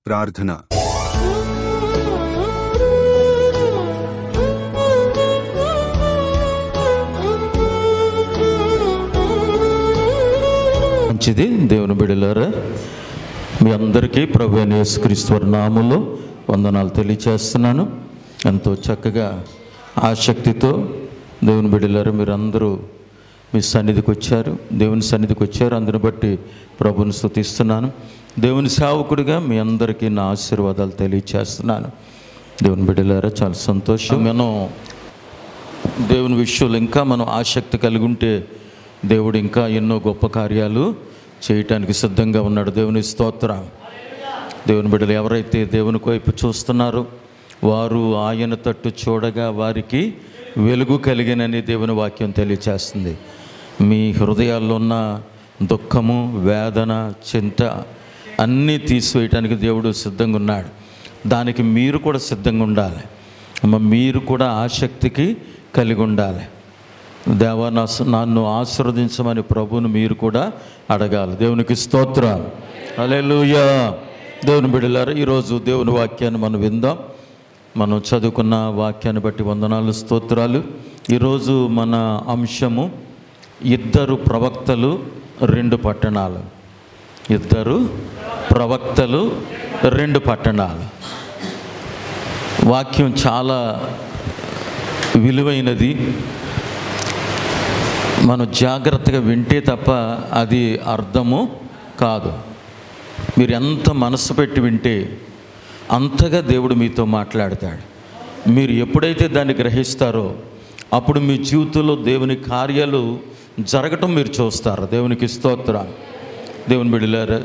ప్రార్థన. మంచిది. దేవుని బిడ్డలారా, మీ అందరికీ ప్రభువైన యేసుక్రీస్తు వారి నామములో వందనాలు తెలియచేస్తున్నాను. ఎంతో చక్కగా ఆసక్తితో దేవుని బిడ్డలారా మీరందరూ మీ సన్నిధికి వచ్చారు, దేవుని సన్నిధికి వచ్చారు. అందుని బట్టి ప్రభుని స్తుతిస్తున్నాను. దేవుని సేవకుడిగా మీ అందరికీ నా ఆశీర్వాదాలు తెలియచేస్తున్నాను. దేవుని బిడ్డలారా, చాలా సంతోషం. మనం దేవుని విషయంలో ఇంకా మనం ఆసక్తి కలిగి ఉంటే దేవుడు ఇంకా ఎన్నో గొప్ప కార్యాలు చేయటానికి సిద్ధంగా ఉన్నాడు. దేవుని స్తోత్రం. దేవుని బిడ్డలు ఎవరైతే దేవుని వైపు చూస్తున్నారో వారు ఆయన తట్టు చూడగా వారికి వెలుగు కలిగినని దేవుని వాక్యం తెలియచేస్తుంది. మీ హృదయాల్లో ఉన్న దుఃఖము, వేదన, చింత అన్నీ తీసివేయటానికి దేవుడు సిద్ధంగా ఉన్నాడు. దానికి మీరు కూడా సిద్ధంగా ఉండాలి. మీరు కూడా ఆసక్తికి కలిగి ఉండాలి. దేవా నన్ను ఆశీర్వదించమని ప్రభువును మీరు కూడా అడగాలి. దేవునికి స్తోత్రం. హల్లెలూయా. దేవుని బిడ్డలారా, ఈరోజు దేవుని వాక్యాన్ని మనం విందాం. మనం చదువుకున్న వాక్యాన్ని బట్టి వందనాలు, స్తోత్రాలు. ఈరోజు మన అంశము 2 ప్రవక్తలు 2 పట్టణాలు. 2 ప్రవక్తలు 2 పట్టణాలు. వాక్యం చాలా విలువైనది. మనం జాగ్రత్తగా వింటే తప్ప అది అర్థము కాదు. మీరు ఎంత మనసు పెట్టి వింటే అంతగా దేవుడు మీతో మాట్లాడతాడు. మీరు ఎప్పుడైతే దాన్ని గ్రహిస్తారో అప్పుడు మీ జీవితంలో దేవుని కార్యాలు జరగటం మీరు చూస్తారు. దేవునికి స్తోత్రం. దేవుని బిడ్డలారా,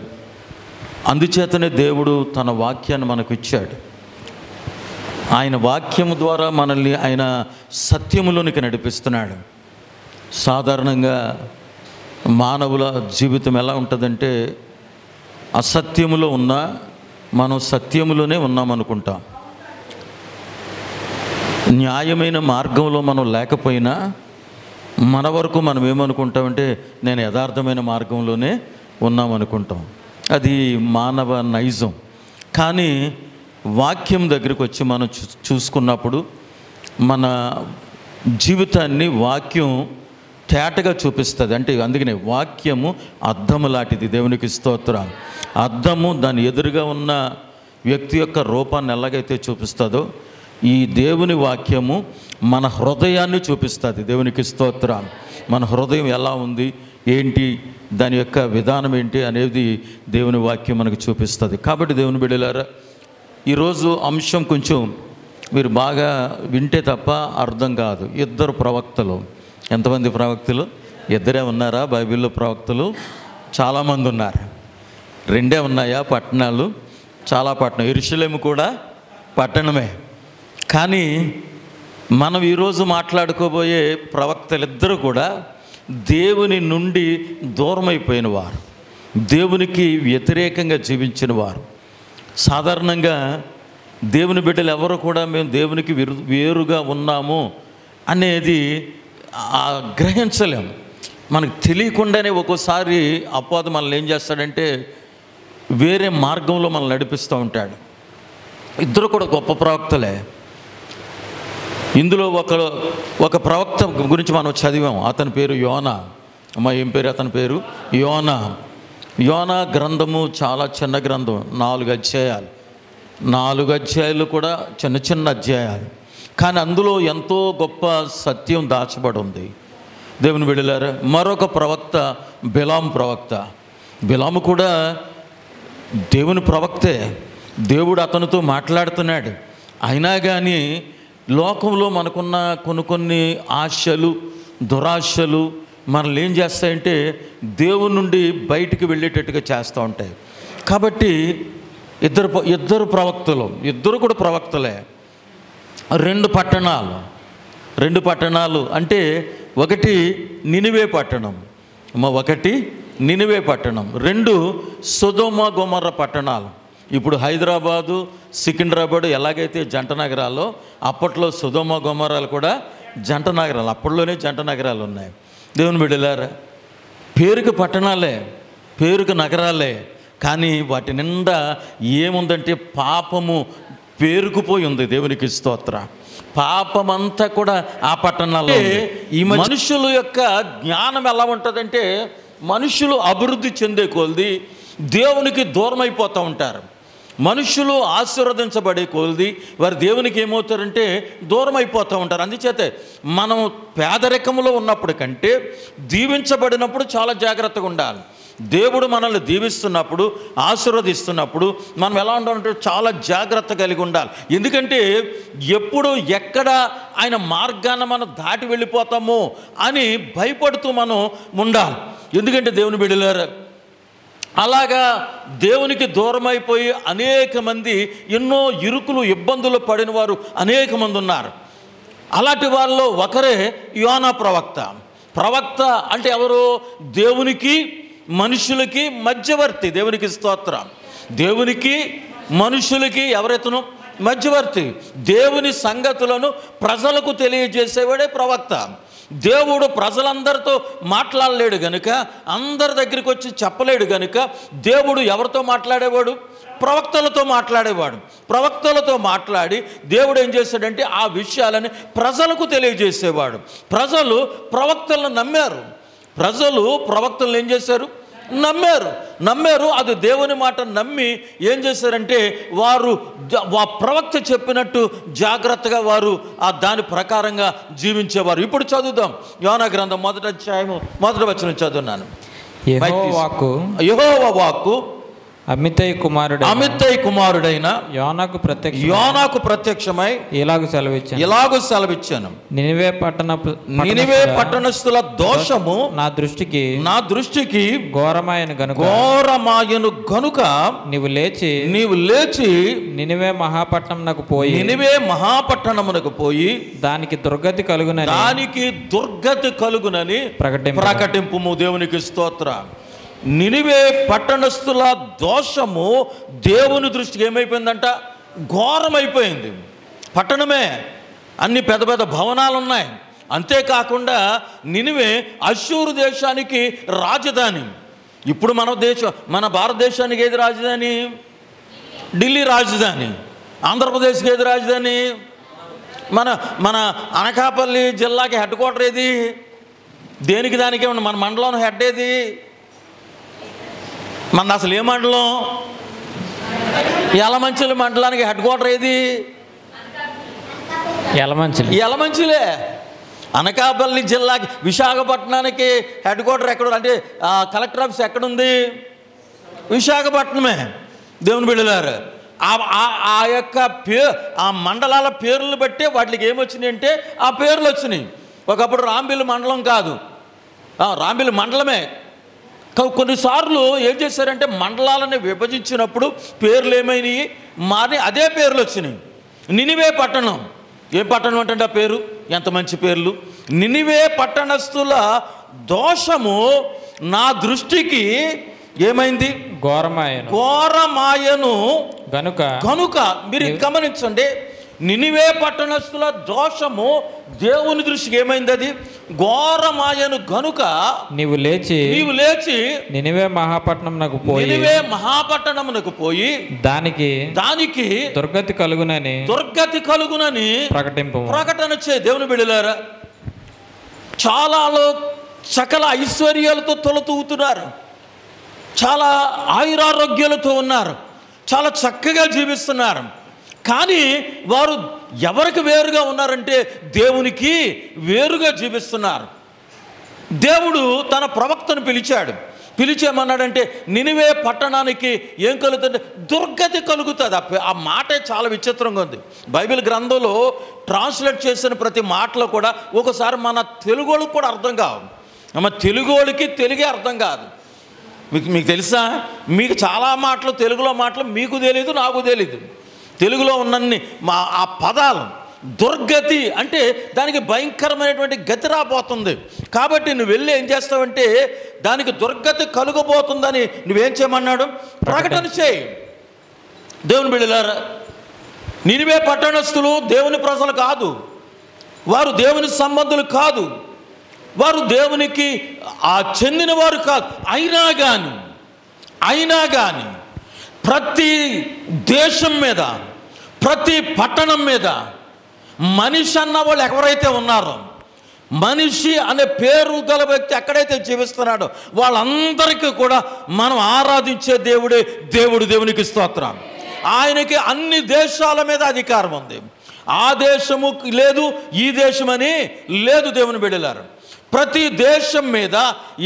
అందుచేతనే దేవుడు తన వాక్యాన్ని మనకు ఇచ్చాడు. ఆయన వాక్యము ద్వారా మనల్ని ఆయన సత్యములోనికి నడిపిస్తున్నాడు. సాధారణంగా మానవుల జీవితం ఎలా ఉంటుందంటే, అసత్యములో ఉన్నా మనం సత్యములోనే ఉన్నామనుకుంటాం. న్యాయమైన మార్గంలో మనం లేకపోయినా మన వరకు మనం ఏమనుకుంటామంటే, నేను యథార్థమైన మార్గంలోనే ఉన్నామనుకుంటాం. అది మానవ నైజం. కానీ వాక్యం దగ్గరికి వచ్చి మనం చూసుకున్నప్పుడు మన జీవితాన్ని వాక్యం తేటగా చూపిస్తుంది. అంటే అందుకనే వాక్యము అద్దము లాంటిది. దేవునికి స్తోత్రం. అద్దము దాని ఎదురుగా ఉన్న వ్యక్తి యొక్క రూపాన్ని ఎలాగైతే చూపిస్తుందో, ఈ దేవుని వాక్యము మన హృదయాన్ని చూపిస్తుంది. దేవునికి స్తోత్రం. మన హృదయం ఎలా ఉంది, ఏంటి, దాని యొక్క విధానం ఏంటి అనేది దేవుని వాక్యం మనకు చూపిస్తుంది. కాబట్టి దేవుని బిడ్డలారా, ఈరోజు అంశం కొంచెం మీరు బాగా వింటే తప్ప అర్థం కాదు. 2 ప్రవక్తలు. ఎంతమంది ప్రవక్తలు? 2 ఉన్నారా? బైబిల్లో ప్రవక్తలు చాలామంది ఉన్నారు. 2 ఉన్నాయా పట్టణాలు? చాలా పట్టణం. యెరూషలేము కూడా పట్టణమే. కానీ మనం ఈరోజు మాట్లాడుకోబోయే ప్రవక్తలిద్దరూ కూడా దేవుని నుండి దూరమైపోయిన వారు, దేవునికి వ్యతిరేకంగా జీవించిన వారు. సాధారణంగా దేవుని బిడ్డలు ఎవరు కూడా మేము దేవునికి వేరుగా ఉన్నాము అనేది గ్రహించలేము. మనకు తెలియకుండానే ఒక్కోసారి అపవాది మనల్ని ఏం చేస్తాడంటే వేరే మార్గంలో మనల్ని నడిపిస్తూ ఉంటాడు. 2 కూడా గొప్ప ప్రవక్తలే. ఇందులో ఒక ప్రవక్త గురించి మనం చదివాం. అతని పేరు యోనా. ఏం పేరు అతని పేరు? యోనా. యోనా గ్రంథము చాలా చిన్న గ్రంథం, 4 అధ్యాయాలు. 4 అధ్యాయాలు కూడా చిన్న చిన్న అధ్యాయాలు. కానీ అందులో ఎంతో గొప్ప సత్యం దాచబడి ఉంది. దేవుని బిడ్డలారా, మరొక ప్రవక్త బిలాము ప్రవక్త. బిలాము కూడా దేవుని ప్రవక్తే. దేవుడు అతనితో మాట్లాడుతున్నాడు. అయినా కానీ లోకంలో మనకున్న కొన్ని ఆశలు, దురాశలు మనల్ని ఏం చేస్తాయంటే దేవుని నుండి బయటికి వెళ్ళేటట్టుగా చేస్తూ ఉంటాయి. కాబట్టి ఇద్దరు ప్రవక్తలు, 2 కూడా ప్రవక్తలే. 2 పట్టణాలు. 2 పట్టణాలు అంటే ఒకటి నినివే పట్టణం, 1 నినివే పట్టణం, 2 సొదొమ గొమొర్రా పట్టణాలు. ఇప్పుడు హైదరాబాదు, సికింద్రాబాదు ఎలాగైతే జంట నగరాల్లో, అప్పట్లో సొదొమ గొమొర్రాలు కూడా జంట నగరాలు. అప్పట్లోనే జంట నగరాలు ఉన్నాయి. దేవుని బిడ్డలారా, పేరుకు పట్టణాలే, పేరుకు నగరాలే, కానీ వాటి నిండా ఏముందంటే పాపము పేరుకుపోయి ఉంది. దేవునికి స్తోత్ర. పాపమంతా కూడా ఆ పట్టణాల్లో. ఈ మనుషుల యొక్క జ్ఞానం ఎలా ఉంటుందంటే, మనుషులు అభివృద్ధి చెందే కొలది దేవునికి దూరం అయిపోతూ ఉంటారు. మనుషులు ఆశీర్వదించబడే కొలది వారు దేవునికి ఏమవుతారంటే దూరం అయిపోతూ ఉంటారు. అందుచేతే మనం పేదరికంలో ఉన్నప్పుడు కంటే దీవించబడినప్పుడు చాలా జాగ్రత్తగా ఉండాలి. దేవుడు మనల్ని దీవిస్తున్నప్పుడు, ఆశీర్వదిస్తున్నప్పుడు మనం ఎలా ఉండాలంటే చాలా జాగ్రత్త కలిగి ఉండాలి. ఎందుకంటే ఎప్పుడు ఎక్కడ ఆయన మార్గాన్ని మనం దాటి వెళ్ళిపోతామో అని భయపడుతూ మనం ఉండాలి. ఎందుకంటే దేవుని బిడ్డలారా, అలాగా దేవునికి దూరం అయిపోయి అనేక మంది ఎన్నో ఇరుకులు ఇబ్బందులు పడిన వారు అనేక మంది ఉన్నారు. అలాంటి వారిలో ఒకరే యోనా ప్రవక్త. ప్రవక్త అంటే ఎవరు? దేవునికి మనుషులకి మధ్యవర్తి. దేవునికి స్తోత్రం. దేవునికి మనుషులకి ఎవరైతేనో మధ్యవర్తి. దేవుని సంగతులను ప్రజలకు తెలియజేసేవాడే ప్రవక్త. దేవుడు ప్రజలందరితో మాట్లాడలేడు గనుక, అందరి దగ్గరికి వచ్చి చెప్పలేడు గనుక దేవుడు ఎవరితో మాట్లాడేవాడు? ప్రవక్తలతో మాట్లాడేవాడు. ప్రవక్తలతో మాట్లాడి దేవుడు ఏం చేశాడంటే ఆ విషయాలని ప్రజలకు తెలియజేసేవాడు. ప్రజలు ప్రవక్తలను నమ్మారు. ప్రజలు ప్రవక్తలను ఏం చేశారు? నమ్మారు. అది దేవుని మాట నమ్మి ఏం చేశారంటే వారు ప్రవక్త చెప్పినట్టు జాగ్రత్తగా వారు దాని ప్రకారంగా జీవించేవారు. ఇప్పుడు చదువుదాం. యోనా గ్రంథం 1వ అధ్యాయము 1వ వచనం చదువున్నాను. యెహోవా వాక్కు అమిత్తయి కుమారుడైన యోనాకు ప్రత్యక్షమై ఇలాగు సెలవిచ్చాను. నినివే పట్టణస్థుల దోషము నా దృష్టికి ఘోరమాయను గనుక నీవు లేచి నినివే మహాపట్టణమునకు పోయి దానికి దుర్గతి కలుగునని ప్రకటింపుము. దేవునికి స్తోత్రం. నినివే పట్టణస్థుల దోషము దేవుని దృష్టికి ఏమైపోయిందంట? ఘోరమైపోయింది. పట్టణమే, అన్ని పెద్ద పెద్ద భవనాలు ఉన్నాయి. అంతేకాకుండా నినివే అష్షూరు దేశానికి రాజధాని. ఇప్పుడు మన భారతదేశానికి ఏది రాజధాని? ఢిల్లీ రాజధాని. ఆంధ్రప్రదేశ్కి ఏది రాజధాని? మన అనకాపల్లి జిల్లాకి హెడ్ క్వార్టర్ ఏది? దేనికి దానికే ఉంది. మన మండలం హెడ్ ఏది? మన అసలు ఏ మండలం? యలమంచిలి మండలానికి హెడ్ క్వార్టర్ ఏది? యలమంచిలే. అనకాపల్లి జిల్లాకి, విశాఖపట్నానికి హెడ్ క్వార్టర్ ఎక్కడ అంటే కలెక్టర్ ఆఫీస్ ఎక్కడుంది? విశాఖపట్నమే. దేవుని బిడ్డలారు, ఆ యొక్క ఆ మండలాల పేర్లు బట్టి వాటికి ఏమొచ్చినాయి అంటే ఆ పేర్లు వచ్చినాయి. ఒకప్పుడు రాంబిల్లి మండలం కాదు, రాంబిల్లి మండలమే. కొన్నిసార్లు ఏం చేశారంటే మండలాలను విభజించినప్పుడు పేర్లు ఏమైనాయి మారి అదే పేర్లు వచ్చినాయి. నినివే పట్టణం. ఏ పట్టణం అంటే ఆ పేరు? ఎంత మంచి పేర్లు! నినివే పట్టణస్థుల దోషము నా దృష్టికి ఏమైంది? ఘోరమాయను గనుక. మీరు గమనించండి, నినివే పట్టణస్థుల దోషము దేవుని దృష్టికి ఏమైంది? అది ఘోరమాయను గనుక నీవు లేచి నినివే మహాపట్టణమునకు పోయి దానికి దుర్గతి కలుగునని ప్రకటన చే. దేవుని బిడ్డలారా, చాలా సకల ఐశ్వర్యాలతో తొలతూగుతున్నారు, చాలా ఆయురారోగ్యాలతో ఉన్నారు, చాలా చక్కగా జీవిస్తున్నారు. కానీ వారు ఎవరికి వేరుగా ఉన్నారంటే దేవునికి వేరుగా జీవిస్తున్నారు. దేవుడు తన ప్రవక్తను పిలిచేమన్నాడంటే నినివే పట్టణానికి ఏం కలుగుతుంది? దుర్గతి కలుగుతుంది. ఆ మాటే చాలా విచిత్రంగా ఉంది. బైబిల్ గ్రంథంలో ట్రాన్స్లేట్ చేసిన ప్రతి మాటలో కూడా ఒకసారి మన తెలుగోళ్ళకి కూడా అర్థం కావు. మన తెలుగోళ్ళకి తెలుగే అర్థం కాదు. మీకు తెలుసా? మీకు చాలా మాటలు, తెలుగులో మాటలు మీకు తెలీదు, నాకు తెలీదు. తెలుగులో ఉన్నన్ని ఆ పదాలు దుర్గతి అంటే దానికి భయంకరమైనటువంటి గతి రాబోతుంది. కాబట్టి నువ్వు వెళ్ళి ఏం చేస్తావంటే దానికి దుర్గతి కలుగబోతుందని నువ్వేం చేయమన్నాడు? ప్రకటన చేయి. దేవుని బిడ్డలారా, నినివే పట్టణస్థులు దేవుని ప్రజలు కాదు, వారు దేవుని సంబంధులు కాదు, వారు దేవునికి చెందిన వారు కాదు. అయినా కానీ ప్రతి దేశం మీద, ప్రతి పట్టణం మీద మనిషి అన్న వాళ్ళు ఎవరైతే ఉన్నారో, మనిషి అనే పేరు గల వ్యక్తి ఎక్కడైతే జీవిస్తున్నాడో వాళ్ళందరికీ కూడా మనం ఆరాధించే దేవుడే దేవుడు. దేవునికి స్తోత్రం. ఆయనకి అన్ని దేశాల మీద అధికారం ఉంది. ఆ దేశము లేదు, ఈ దేశమని లేదు. దేవుని బిడ్డలారు, ప్రతి దేశం మీద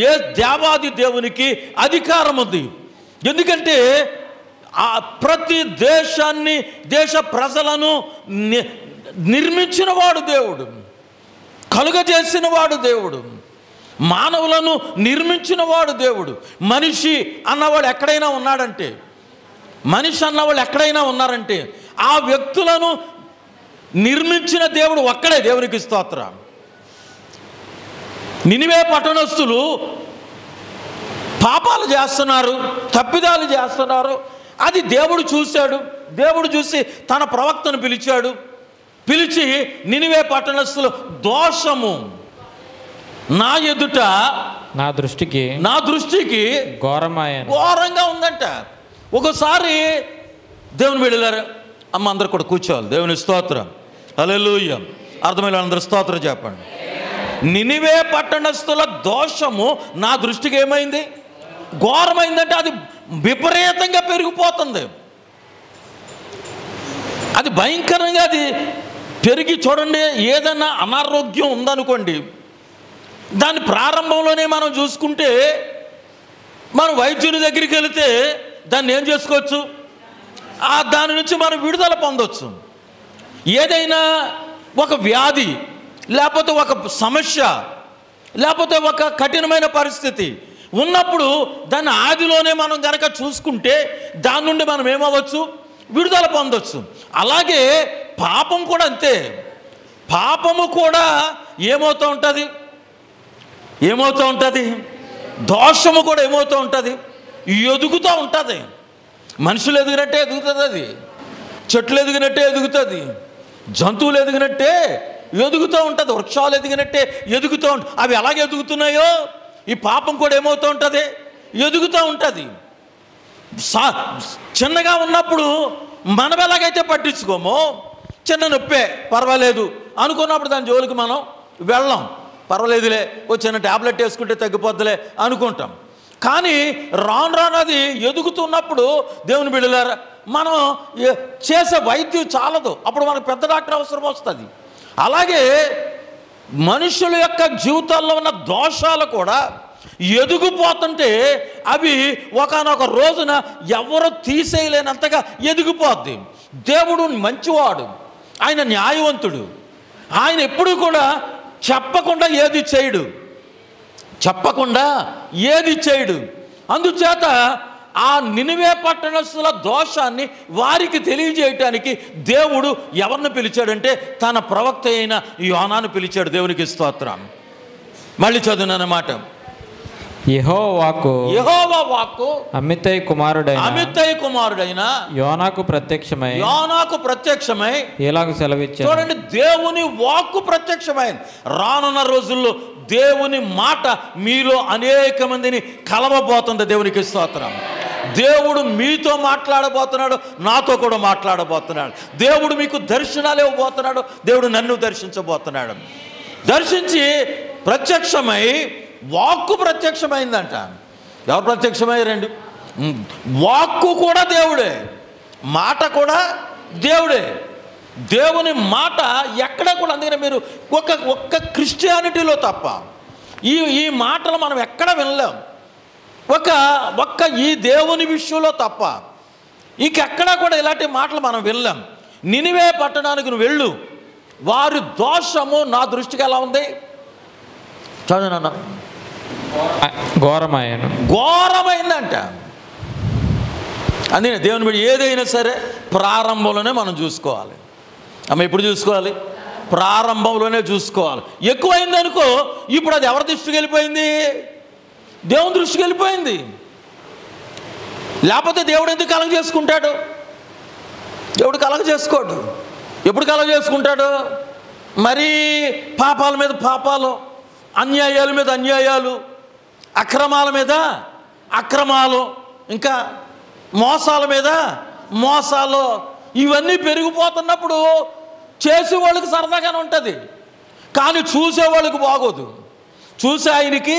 ఏ దేవాది దేవునికి అధికారం ఉంది. ఎందుకంటే ఆ ప్రతి దేశాన్ని, దేశ ప్రజలను నిర్మించిన వాడు దేవుడు, కలుగజేసిన వాడు దేవుడు, మానవులను నిర్మించిన వాడు దేవుడు. మనిషి అన్నవాడు ఎక్కడైనా ఉన్నాడంటే, మనిషి అన్నవాళ్ళు ఎక్కడైనా ఉన్నారంటే ఆ వ్యక్తులను నిర్మించిన దేవుడు ఒక్కడే. దేవునికి స్తోత్రం. నినివే పట్టణస్థులు పాపాలు చేస్తున్నారు, తప్పిదాలు చేస్తున్నారు. అది దేవుడు చూశాడు. దేవుడు చూసి తన ప్రవక్తను పిలిచాడు. పిలిచి నినివే పట్టణస్థులు దోషము నా ఎదుట, నా దృష్టికి ఘోరంగా ఉందంట. ఒకసారి దేవుని బిడ్డలారా, అమ్మ అందరు కూడా కూర్చోవాలి. దేవుని స్తోత్రం. హల్లెలూయా. అర్థమైన అందరూ స్తోత్రం చెప్పండి. నినివే పట్టణస్థుల దోషము నా దృష్టికి ఏమైంది? ఘోరమైందంటే అది విపరీతంగా పెరిగిపోతుంది. అది భయంకరంగా అది పెరిగి, చూడండి, ఏదైనా అనారోగ్యం ఉందనుకోండి, దాని ప్రారంభంలోనే మనం చూసుకుంటే మనం వైద్యుని దగ్గరికి వెళితే దాన్ని ఏం చేసుకోవచ్చు? దాని నుంచి మనం విడుదల పొందవచ్చు. ఏదైనా ఒక వ్యాధి, లేకపోతే ఒక సమస్య, లేకపోతే ఒక కఠినమైన పరిస్థితి ఉన్నప్పుడు దాన్ని ఆదిలోనే మనం కనుక చూసుకుంటే దాని నుండి మనం ఏమవ్వచ్చు? విడుదల పొందవచ్చు. అలాగే పాపం కూడా అంతే. పాపము కూడా ఏమవుతూ ఉంటుంది? దోషము కూడా ఏమవుతూ ఉంటుంది? ఎదుగుతూ ఉంటుంది. మనుషులు ఎదిగినట్టే ఎదుగుతుంది. అది చెట్లు ఎదిగినట్టే ఎదుగుతుంది. జంతువులు ఎదిగినట్టే ఎదుగుతూ ఉంటుంది. వృక్షాలు ఎదిగినట్టే ఎదుగుతూ ఉంటుంది. అవి ఎలాగ ఎదుగుతున్నాయో ఈ పాపం కూడా ఏమవుతూ ఉంటుంది? ఎదుగుతూ ఉంటుంది. చిన్నగా ఉన్నప్పుడు మనం ఎలాగైతే పట్టించుకోమో, చిన్న నొప్పే పర్వాలేదు అనుకున్నప్పుడు దాని జోలికి మనం వెళ్ళాం. పర్వాలేదులే, ఓ చిన్న ట్యాబ్లెట్ వేసుకుంటే తగ్గిపోద్దులే అనుకుంటాం. కానీ రాను అది ఎదుగుతున్నప్పుడు దేవుని బిడ్డలారా, మనం చేసే వైద్యం చాలదు. అప్పుడు మనకు పెద్ద డాక్టర్ అవసరం వస్తుంది. అలాగే మనుషుల యొక్క జీవితాల్లో ఉన్న దోషాలు కూడా ఎదిగిపోతుంటే అవి ఒకానొక రోజున ఎవరు తీసేయలేనంతగా ఎదిగిపోద్ది. దేవుడు మంచివాడు, ఆయన న్యాయవంతుడు. ఆయన ఎప్పుడూ కూడా చెప్పకుండా ఏది చేయడు. అందుచేత ఆ నినివే పట్టణస్థుల దోషాన్ని వారికి తెలియజేయటానికి దేవుడు ఎవరిని పిలిచాడంటే తన ప్రవక్త అయిన యోనాను పిలిచాడు. దేవునికి స్తోత్రం. మళ్ళీ చదువునన్నమాట. యెహోవా వాక్కు అమిత్తయి కుమారుడైన యోనాకు ప్రత్యక్షమై ఇలాగ సెలవిచ్చాడు. చూడండి, దేవుని వాక్కు ప్రత్యక్షమైంది. రానున్న రోజుల్లో దేవుని మాట మీలో అనేక మందిని కలవబోతుంది. దేవునికి స్తోత్రం. దేవుడు మీతో మాట్లాడబోతున్నాడు, నాతో కూడా మాట్లాడబోతున్నాడు. దేవుడు మీకు దర్శనాలు ఇవ్వబోతున్నాడు. దేవుడు నన్ను దర్శించబోతున్నాడు. దర్శించి ప్రత్యక్షమై వాక్కు ప్రత్యక్షమైందంట. ఎవరు ప్రత్యక్షమయ్యారండి? వాక్కు కూడా దేవుడే, మాట కూడా దేవుడే. దేవుని మాట ఎక్కడ కూడా, అందుకని మీరు ఒక్క క్రిస్టియానిటీలో తప్ప ఈ మాటలు మనం ఎక్కడ వినలేం. ఒక్క ఈ దేవుని విషయంలో తప్ప ఇంకెక్కడా కూడా ఇలాంటి మాటలు మనం వినలేం. నినివే పట్టణానికి నువ్వు వెళ్ళు, వారి దోషము నా దృష్టికి ఎలా ఉంది? చదువునన్నా, ఘోరమైందంట. అందుకే దేవుని బట్టి ఏదైనా సరే ప్రారంభంలోనే మనం చూసుకోవాలి. అమ్మ ఎప్పుడు చూసుకోవాలి? ప్రారంభంలోనే చూసుకోవాలి. ఎక్కువైందనుకో, ఇప్పుడు అది ఎవరి దృష్టికి వెళ్ళిపోయింది? దేవుని దృష్టికి వెళ్ళిపోయింది. లేకపోతే దేవుడు ఎందుకు కలగ చేసుకుంటాడు? దేవుడు కలగ చేసుకోడు. ఎప్పుడు కలగ చేసుకుంటాడు? మరీ పాపాల మీద పాపాలు, అన్యాయాల మీద అన్యాయాలు, అక్రమాల మీద అక్రమాలు, ఇంకా మోసాల మీద మోసాలు ఇవన్నీ పెరిగిపోతున్నప్పుడు చేసేవాళ్ళకి సరదాగానే ఉంటుంది, కానీ చూసేవాళ్ళకి బాగోదు. చూసే ఆయనకు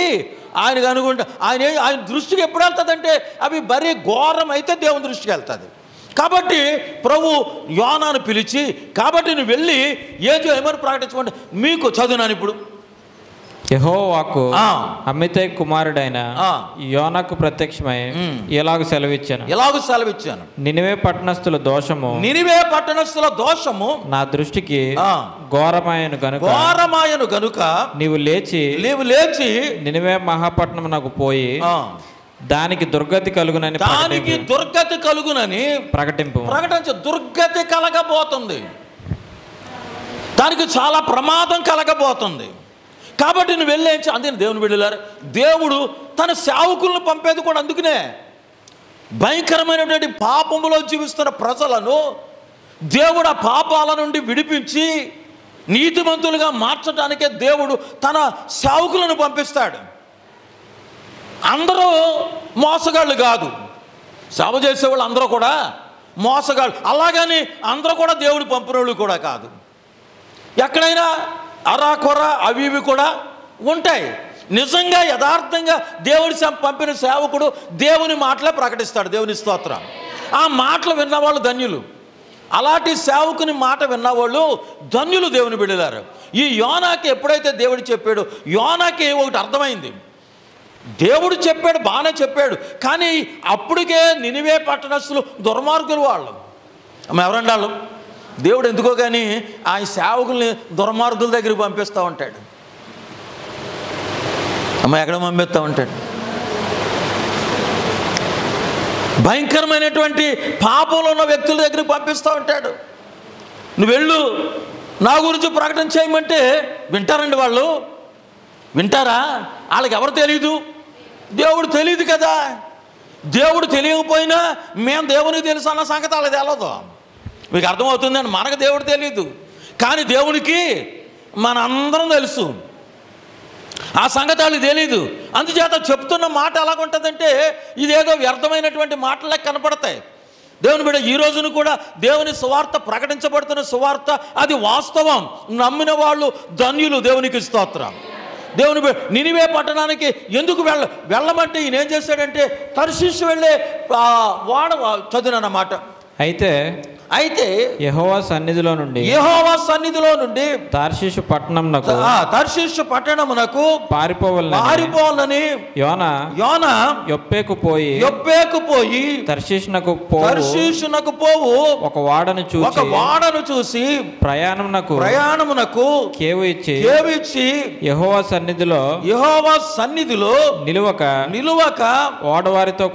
అనుకుంటే ఆయన దృష్టికి ఎప్పుడు వెళ్తుందంటే అవి మరీ ఘోరం అయితే దేవుని దృష్టికి వెళ్తుంది. కాబట్టి ప్రభు యోనాను పిలిచి, కాబట్టి నువ్వు వెళ్ళి ఏమని ప్రకటించుకోండి. మీకు చదువునాను ఇప్పుడు. యెహోవా వాక్కు అమిత్తయి కుమారుడైన యోనాకు ప్రత్యక్షమై ఇలాగ సెలవిచ్చాను. నినివే పట్టణస్థుల దోషము నా దృష్టికి ఘోరమాయను గనుక నీవు లేచి నినివే మహాపట్నం నాకు పోయి దానికి దుర్గతి కలుగునని ప్రకటించు. దుర్గతి కలగబోతుంది, దానికి చాలా ప్రమాదం కలగబోతుంది. కాబట్టి నువ్వు వెళ్ళేసి అందుకని దేవుని బిడ్డలారా, దేవుడు తన సేవకులను పంపేది కూడా అందుకనే. భయంకరమైనటువంటి పాపములో జీవిస్తున్న ప్రజలను దేవుడు ఆ పాపాల నుండి విడిపించి నీతిమంతులుగా మార్చడానికే దేవుడు తన సేవకులను పంపిస్తాడు. అందరూ మోసగాళ్ళు కాదు, సేవ చేసేవాళ్ళు అందరూ కూడా మోసగాళ్ళు. అలాగని అందరూ కూడా దేవుడు పంపినోళ్ళు కూడా కాదు. ఎక్కడైనా అరాకొర అవి ఇవి కూడా ఉంటాయి. నిజంగా యథార్థంగా దేవుడి పంపిన సేవకుడు దేవుని మాటలే ప్రకటిస్తాడు. దేవుని స్తోత్రం. ఆ మాటలు విన్నవాళ్ళు ధన్యులు. అలాంటి సేవకుని మాట విన్నవాళ్ళు ధన్యులు దేవుని బిడ్డలారు. ఈ యోనాకి ఎప్పుడైతే దేవుడు చెప్పాడు, యోనాకి ఒకటి అర్థమైంది. దేవుడు చెప్పాడు, బాగానే చెప్పాడు, కానీ అప్పటికే నినివే పట్టణస్థులు దుర్మార్గులు వాళ్ళు. ఎవరండి వాళ్ళు? దేవుడు ఎందుకో కానీ ఆయన సేవకుల్ని దుర్మార్గుల దగ్గరికి పంపిస్తూ ఉంటాడు. ఎక్కడ పంపిస్తూ ఉంటాడు? భయంకరమైనటువంటి పాపంలో ఉన్న వ్యక్తుల దగ్గరికి పంపిస్తూ ఉంటాడు. నువ్వు వెళ్ళు, నా గురించి ప్రకటన చేయమంటే వింటారండి వాళ్ళు? వింటారా? వాళ్ళకి ఎవరు తెలియదు? దేవుడు తెలియదు కదా. దేవుడు తెలియకపోయినా మేము దేవునికి తెలుసు అన్న సంగతి వాళ్ళకి తెలదు. మీకు అర్థమవుతుందండి? మనకు దేవుడు తెలియదు, కానీ దేవునికి మనందరం తెలుసు. ఆ సంగతి వాళ్ళకి తెలీదు. అందుచేత చెప్తున్న మాట ఎలాగుంటుందంటే ఇదేదో వ్యర్థమైనటువంటి మాటలే కనపడతాయి. దేవుని బిడ్డ, ఈ రోజును కూడా దేవుని సువార్త ప్రకటించబడుతున్న సువార్త అది వాస్తవం. నమ్మిన వాళ్ళు ధన్యులు. దేవునికి స్తోత్రం. దేవుని బిడ్డ, నినివే పట్టణానికి ఎందుకు వెళ్ళమంటే ఈయన ఏం చేశాడంటే తర్షీషు వెళ్ళే వాడ చదివినమాట. అయితే యెహోవా సన్నిధిలో నుండి తర్షీషు పట్టణమునకు పారిపోవాలని యోనా యొప్పేకు పోయి తర్షీషునకు పోవు ఒక వాడను చూసి ప్రయాణమునకు కేవు ఇచ్చి యెహోవా సన్నిధిలో నిలువక ఓడవారితో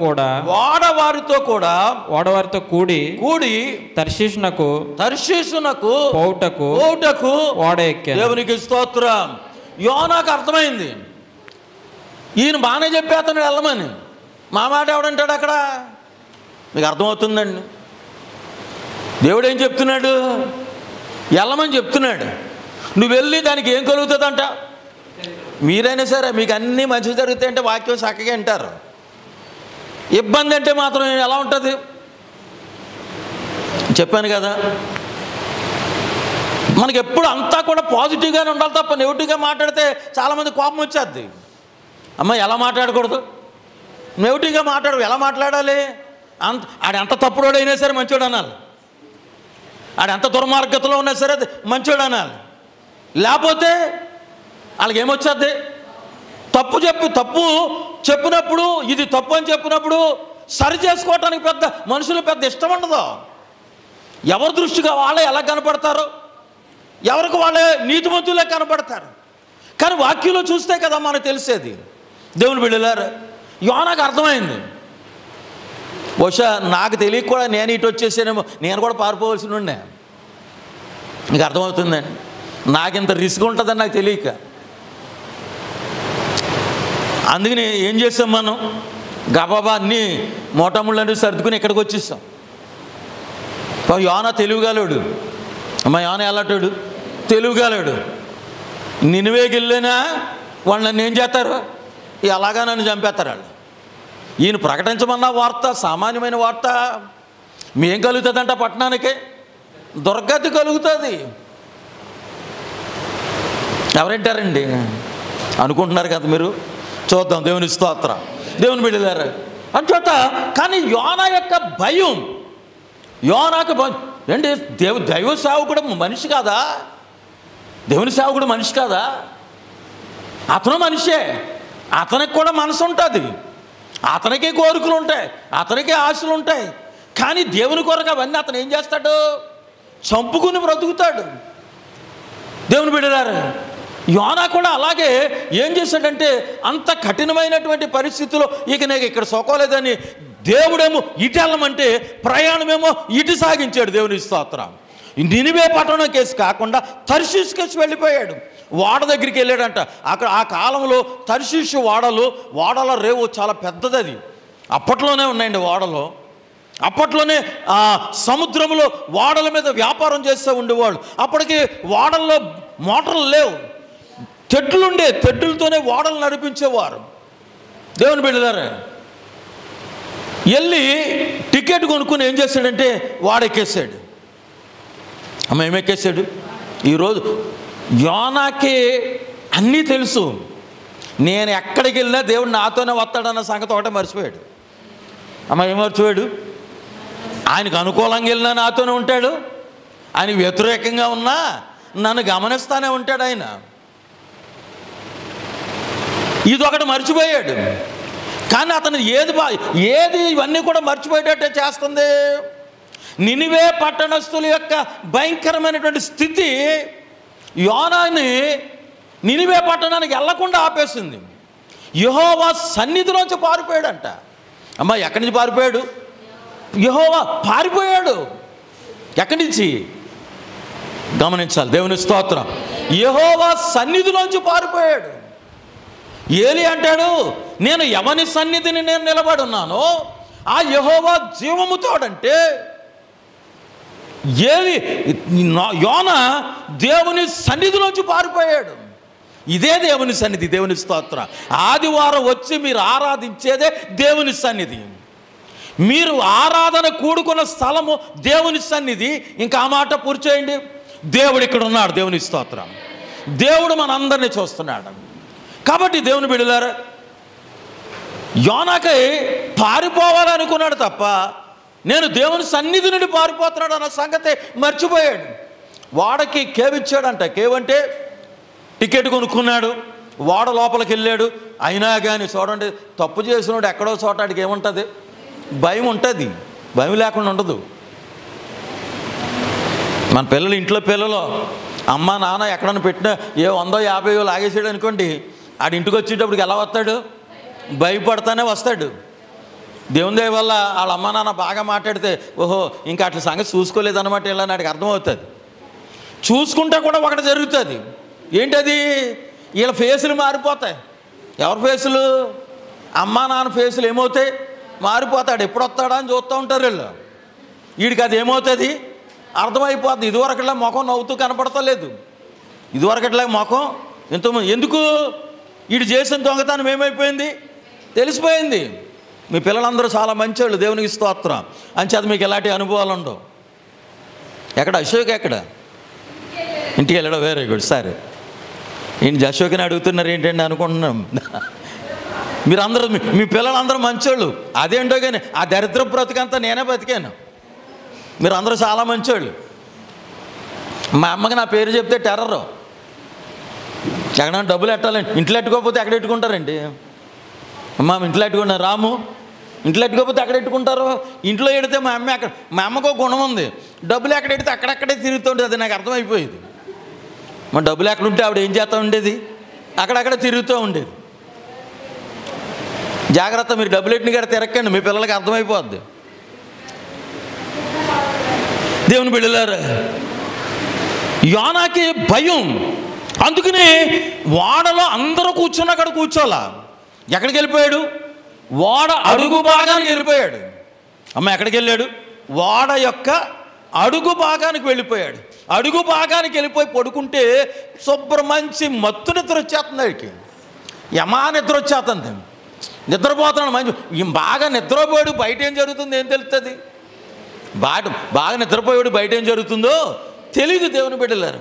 కూడి తర్షీషునకు పోవుటకు ఓడ ఎక్కాను. దేవునికి స్తోత్రం. యోనాకు అర్థమైంది, ఈయన బాగానే చెప్పేస్తున్నాడు వెళ్ళమని. మా మాట ఎవడంటాడు అక్కడ? మీకు అర్థమవుతుందండి? దేవుడు ఏం చెప్తున్నాడు? వెళ్ళమని చెప్తున్నాడు. నువ్వు వెళ్ళి దానికి ఏం కలుగుతుందంట? మీరైనా సరే మీకు అన్నీ మంచి జరుగుతాయంటే వాక్యం చక్కగా వింటారు. ఇబ్బంది అంటే మాత్రం ఎలా ఉంటుంది? చెప్పాను కదా, మనకి ఎప్పుడు అంతా కూడా పాజిటివ్గానే ఉండాలి తప్ప నెగిటివ్గా మాట్లాడితే చాలామంది కోపం వచ్చేద్ది. అమ్మ ఎలా మాట్లాడకూడదు, నెగిటివ్గా ఎలా మాట్లాడాలి? ఆడెంత తప్పుడోడైనా సరే మంచోడు అనాలి, ఆడెంత దుర్మార్గతలో ఉన్నా సరే మంచోడు అనాలి. లేకపోతే వాళ్ళకి ఏమొచ్చేద్ది? తప్పు చెప్పినప్పుడు ఇది తప్పు అని చెప్పినప్పుడు సరి చేసుకోవటానికి మనుషులు పెద్ద ఇష్టం ఉండదు. ఎవరి దృష్టిగా వాళ్ళే ఎలా కనపడతారో, ఎవరికి వాళ్ళే నీతిమంతులే కనపడతారు. కానీ వాక్యంలో చూస్తే కదా మనకు తెలిసేది. దేవుని బిడ్డలారా, యోనాకు అర్థమైంది. బహుశా నాకు తెలియక కూడా నేను ఇటు వచ్చేసానేమో, నేను కూడా పారిపోవలసి ఉండే. మీకు అర్థమవుతుందండి? నాకింత రిస్క్ ఉంటుందని నాకు తెలియక. అందుకని ఏం చేసాం మనం? గబాబా అన్నీ మోటాముళ్ళని సర్దుకుని ఇక్కడికి వచ్చేసాం. యోనా తెలివిగాలేడు. యోనా ఎలాంటాడు? తెలివిగాలేడు. నినివేకి వెళ్ళినా వాళ్ళు నన్ను ఏం చేస్తారు? అలాగా నన్ను చంపేస్తారు వాళ్ళు. ఈయన ప్రకటించమన్న వార్త సామాన్యమైన వార్త. మేం కలుగుతుందంట పట్టణానికి? దుర్గతి కలుగుతుంది. ఎవరంటారండి అనుకుంటున్నారు కదా మీరు. చూద్దాం, దేవుని స్తోత్రం. దేవుని బిడ్డలారా అంచేత కానీ యోనా యొక్క భయం, యోనాకు భయం ఏంటి? దైవ సేవకుడు మనిషి కాదా? దేవుని సేవకుడు మనిషి కాదా? అతను మనిషే, అతనికి కూడా మనసు ఉంటుంది, అతనికే కోరికలు ఉంటాయి, అతనికే ఆశలు ఉంటాయి. కానీ దేవుని కొరకు అవన్నీ అతను ఏం చేస్తాడు? చంపుకుని బ్రతుకుతాడు. దేవుని బిడ్డలారా యోనా కూడా అలాగే ఏం చేశాడంటే అంత కఠినమైనటువంటి పరిస్థితుల్లో ఇక నేను ఇక్కడ సోకోలేదని దేవుడేమో ఇటు వెళ్ళమంటే ప్రయాణమేమో ఇటు సాగించాడు. దేవుని స్తోత్రం. నినివే పట్టణం కేసు కాకుండా తర్షీషు కేసు వెళ్ళిపోయాడు. వాడ దగ్గరికి వెళ్ళాడంట. అక్కడ ఆ కాలంలో తర్షీషు వాడల రేవు చాలా పెద్దది. అది అప్పట్లోనే ఉన్నాయండి వాడలో. అప్పట్లోనే సముద్రంలో వాడల మీద వ్యాపారం చేస్తూ ఉండేవాళ్ళు. అప్పటికి వాడల్లో మోటార్లు లేవు, తెడ్లుండే, తెడ్డులతోనే వాడలు నడిపించేవారు. దేవుని బిడ్డలారా వెళ్ళి టికెట్ కొనుక్కుని ఏం చేశాడంటే వాడెక్కేసాడు. అమ్మ ఏమెక్కేసాడు? ఈరోజు యోనాకి అన్నీ తెలుసు. నేను ఎక్కడికి వెళ్ళినా దేవుడు నాతోనే వస్తాడన్న సంగతి ఒకటే మర్చిపోయాడు. అమ్మ ఏం మర్చిపోయాడు? ఆయనకు అనుకూలంగా వెళ్ళినా నాతోనే ఉంటాడు, ఆయనకు వ్యతిరేకంగా ఉన్నా నన్ను గమనిస్తానే ఉంటాడు ఆయన. ఇదొకటి మర్చిపోయాడు. కానీ అతను ఏది ఇవన్నీ కూడా మర్చిపోయేటట్టే చేస్తుంది. నినివే పట్టణస్థుల యొక్క భయంకరమైనటువంటి స్థితి యోనాని నినివే పట్టణానికి వెళ్లకుండా ఆపేసింది. యెహోవా సన్నిధిలోంచి పారిపోయాడంట. అమ్మ ఎక్కడి నుంచి పారిపోయాడు? యెహోవా పారిపోయాడు. ఎక్కడి నుంచి గమనించాలి. దేవుని స్తోత్రం. యెహోవా సన్నిధిలోంచి పారిపోయాడు. ఏలి అంటాడు, నేను ఎవని సన్నిధిని నేను నిలబడి ఉన్నానో ఆ యెహోవా జీవముతోడంటే ఏలి యోనా దేవుని సన్నిధిలోంచి పారిపోయాడు. ఇదే దేవుని సన్నిధి. దేవుని స్తోత్రం. ఆదివారం వచ్చి మీరు ఆరాధించేదే దేవుని సన్నిధి. మీరు ఆరాధన కూడుకున్న స్థలము దేవుని సన్నిధి. ఇంకా ఆ మాట పూర్తి చేయండి. దేవుడు ఇక్కడ ఉన్నాడు. దేవుని స్తోత్రం. దేవుడు మనందరినీ చూస్తున్నాడు. కాబట్టి దేవుని బిడ్డలారా యోనాకై పారిపోవాలనుకున్నాడు తప్ప నేను దేవుని సన్నిధి నుండి పారిపోతున్నాడు అన్న సంగతి మర్చిపోయాడు. వాడకి కేవిచ్చాడంట. కేవంటే టికెట్ కొనుక్కున్నాడు, వాడ లోపలికి వెళ్ళాడు. అయినా కానీ చూడండి, తప్పు చేసినోడు ఎక్కడో చోటాడికి ఏముంటుంది? భయం ఉంటుంది. భయం లేకుండా ఉండదు. మన పిల్లలు, ఇంట్లో పిల్లలు అమ్మ నాన్న ఎక్కడన్నా పెట్టినా 100-50 లాగేసాడు అనుకోండి, ఆడి ఇంటికి వచ్చేటప్పటికి ఎలా వస్తాడు? భయపడతానే వస్తాడు. దేవుని దయ వల్ల వాళ్ళ అమ్మ నాన్న బాగా మాట్లాడితే ఓహో ఇంకా అట్లా సంగతి చూసుకోలేదన్నమాట ఇలా నాటికి అర్థమవుతుంది. చూసుకుంటే కూడా ఒకటి జరుగుతుంది. ఏంటది? వీళ్ళ ఫేసులు మారిపోతాయి. ఎవరి ఫేసులు? అమ్మా నాన్న ఫేసులు ఏమవుతాయి? మారిపోతాడు. ఎప్పుడు వస్తాడా అని చూస్తూ ఉంటారు వీళ్ళు. వీడికి అది ఏమవుతుంది? అర్థమైపోతుంది. ఇదివరకట్లా ముఖం నవ్వుతూ కనపడతలేదు. ఇదివరకట్లా ముఖం ఎందుకు? వీడు చేసిన దొంగతనం ఏమైపోయింది? తెలిసిపోయింది. మీ పిల్లలందరూ చాలా మంచివాళ్ళు. దేవునికి స్తోత్రం. అంచేత మీకు ఎలాంటి అనుభవాలు ఉండవు. ఎక్కడ అశోక్? ఎక్కడ? ఇంటికి వెళ్ళడం. Very good. సరే, ఏంటి అశోక్ని అడుగుతున్నారు ఏంటండి అనుకుంటున్నాం. మీరందరూ మీ పిల్లలందరూ మంచోళ్ళు. అదేంటో కానీ ఆ దరిద్ర బ్రతికంతా నేనే బతికాను. మీరు అందరూ చాలా మంచోళ్ళు. మా అమ్మకి నా పేరు చెప్తే టెర్రరు. ఎక్కడైనా డబ్బులు ఎట్టాలండి, ఇంట్లో ఎట్టుకోకపోతే ఎక్కడ ఎట్టుకుంటారండి? అమ్మ ఇంట్లో ఎట్టుకున్నారు. రాము ఇంట్లో ఎట్టుకోకపోతే ఎక్కడ ఎట్టుకుంటారు? ఇంట్లో ఎడితే మా అమ్మకు ఒక గుణం ఉంది. డబ్బులు ఎక్కడ ఎడితే అక్కడక్కడే తిరుగుతుంటుంది. అది నాకు అర్థమైపోయేది. మా డబ్బులు ఎక్కడుంటే ఆవిడ ఏం చేస్తూ ఉండేది? అక్కడక్కడ తిరుగుతూ ఉండేది. జాగ్రత్త, మీరు డబ్బులు ఎట్టిన కాడ తిరక్కండి, మీ పిల్లలకి అర్థమైపోద్ది. దేవుని బిడ్డలారా యోనాకి భయం. అందుకనే వాడలో అందరూ కూర్చున్న అక్కడ కూర్చోాలా. ఎక్కడికి వెళ్ళిపోయాడు? వాడ అడుగు భాగానికి వెళ్ళిపోయాడు. అమ్మ ఎక్కడికి వెళ్ళాడు? వాడ యొక్క అడుగు భాగానికి వెళ్ళిపోయాడు. అడుగు భాగానికి వెళ్ళిపోయి పడుకుంటే శుభ్ర మంచి మత్తు నిద్ర వచ్చేస్తుంది. వాడికి యమా నిద్ర వచ్చేస్తుంది. నిద్రపోతున్నాడు మంచి బాగా నిద్రపోయాడు, బయట ఏం జరుగుతుందో ఏం తెలుస్తుంది? బాగా నిద్రపోయాడు, బయట ఏం జరుగుతుందో తెలియదు. దేవుని బిడ్డలారు,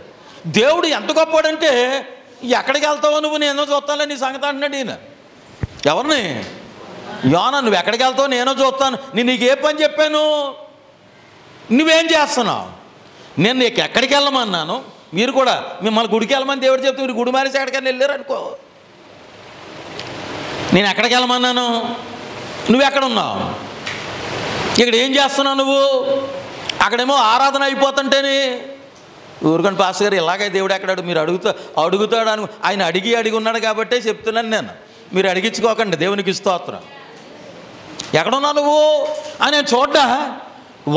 దేవుడు ఎంత గొప్పవాడంటే ఎక్కడికి వెళ్తావో నువ్వు, నేనో చూస్తానులే నీ సంగతి అంటున్నాడు ఈయన. ఎవరిని? యోనా, నువ్వు ఎక్కడికి వెళ్తావో నేనో చూస్తాను. నేను నీకు ఏ పని చెప్పాను? నువ్వేం చేస్తున్నావు? నేను నీకు ఎక్కడికి వెళ్ళమన్నాను? మీరు కూడా మిమ్మల్ని గుడికి వెళ్ళమని దేవుడు చెప్తే మీరు గుడి మానేసి ఎక్కడికైనా వెళ్ళారు అనుకో. నేను ఎక్కడికి వెళ్ళమన్నాను? నువ్వెక్కడ ఉన్నావు? ఇక్కడ ఏం చేస్తున్నావు నువ్వు? అక్కడేమో ఆరాధన అయిపోతుంటేనే ఊరుకొని పాస్టర్ గారు ఇలాగే దేవుడు ఎక్కడాడు మీరు అడుగుతాడు అని ఆయన అడిగి ఉన్నాడు కాబట్టే చెప్తున్నాను నేను. మీరు అడిగించుకోకండి, దేవునికి స్తోత్రం. ఎక్కడున్నావు నువ్వు అని చూడ్డా?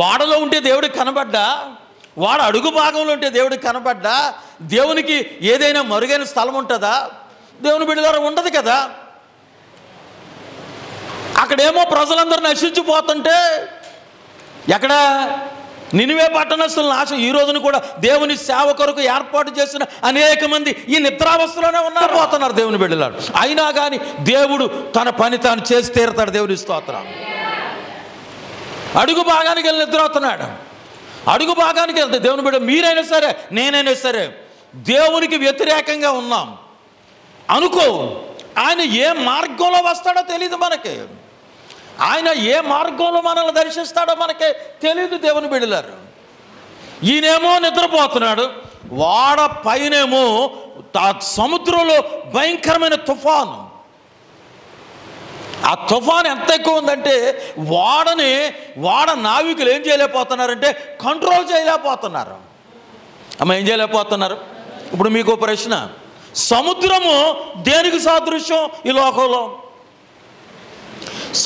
వాడలో ఉంటే దేవుడికి కనబడ్డా? వాడు అడుగు భాగంలో ఉంటే దేవుడికి కనబడ్డా? దేవునికి ఏదైనా మరుగైన స్థలం ఉంటుందా? దేవుని బిడ్డలారా ఉండదు కదా. అక్కడేమో ప్రజలందరూ నశించిపోతుంటే ఎక్కడ నినివే పట్టణస్తుల నాశనం. ఈ రోజున కూడా దేవుని సేవ కొరకు ఏర్పాటు చేసిన అనేక మంది ఈ నిద్రావస్థలోనే పోతున్నారు దేవుని బిడ్డలారు. అయినా కానీ దేవుడు తన పని తాను చేసి తీరుతాడు. దేవుని స్తోత్రం. అడుగు భాగానికి వెళ్ళి నిద్రవుతున్నాడు. అడుగు భాగానికి వెళ్తే దేవుని బిడ్డ మీరైనా సరే నేనైనా సరే దేవునికి వ్యతిరేకంగా ఉన్నాం అనుకో, ఆయన ఏ మార్గంలో వస్తాడో తెలియదు మనకి. ఆయన ఏ మార్గంలో మనల్ని దర్శిస్తాడో మనకి తెలియదు దేవుని బిడ్డలారు. ఈయనేమో నిద్రపోతున్నాడు, వాడ పైనేమో సముద్రంలో భయంకరమైన తుఫాను. ఆ తుఫాను ఎంత ఎక్కువ ఉందంటే వాడ నావికులు ఏం చేయలేకపోతున్నారంటే కంట్రోల్ చేయలేకపోతున్నారు. అమ్మ ఏం చేయలేకపోతున్నారు? ఇప్పుడు మీకు ప్రశ్న, సముద్రము దేనికి సాదృశ్యం ఈ లోకంలో?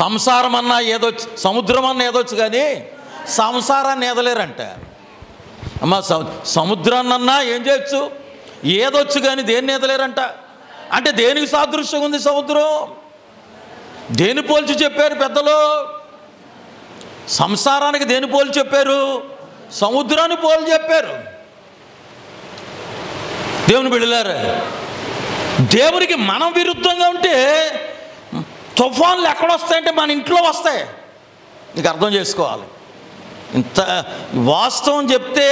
సంసారం అన్నా ఏదొచ్చు, సముద్రం అన్నా ఏదొచ్చు, కానీ సంసారాన్ని ఏదలేరంట. అమ్మ సముద్రాన్నన్నా ఏం చేయొచ్చు, ఏదొచ్చు, కానీ దేన్ని ఏదలేరంట. అంటే దేనికి సాదృశ్యం ఉంది సముద్రం? దేని పోల్చి చెప్పారు పెద్దలు? సంసారానికి దేని పోల్చి చెప్పారు? సముద్రాన్ని పోల్చి చెప్పారు. దేవుని బిడ్డలారా, దేవునికి మనం విరుద్ధంగా ఉంటే తుఫాన్లు ఎక్కడొస్తాయంటే మన ఇంట్లో వస్తాయి. నీకు అర్థం చేసుకోవాలి. ఇంత వాస్తవం చెప్తే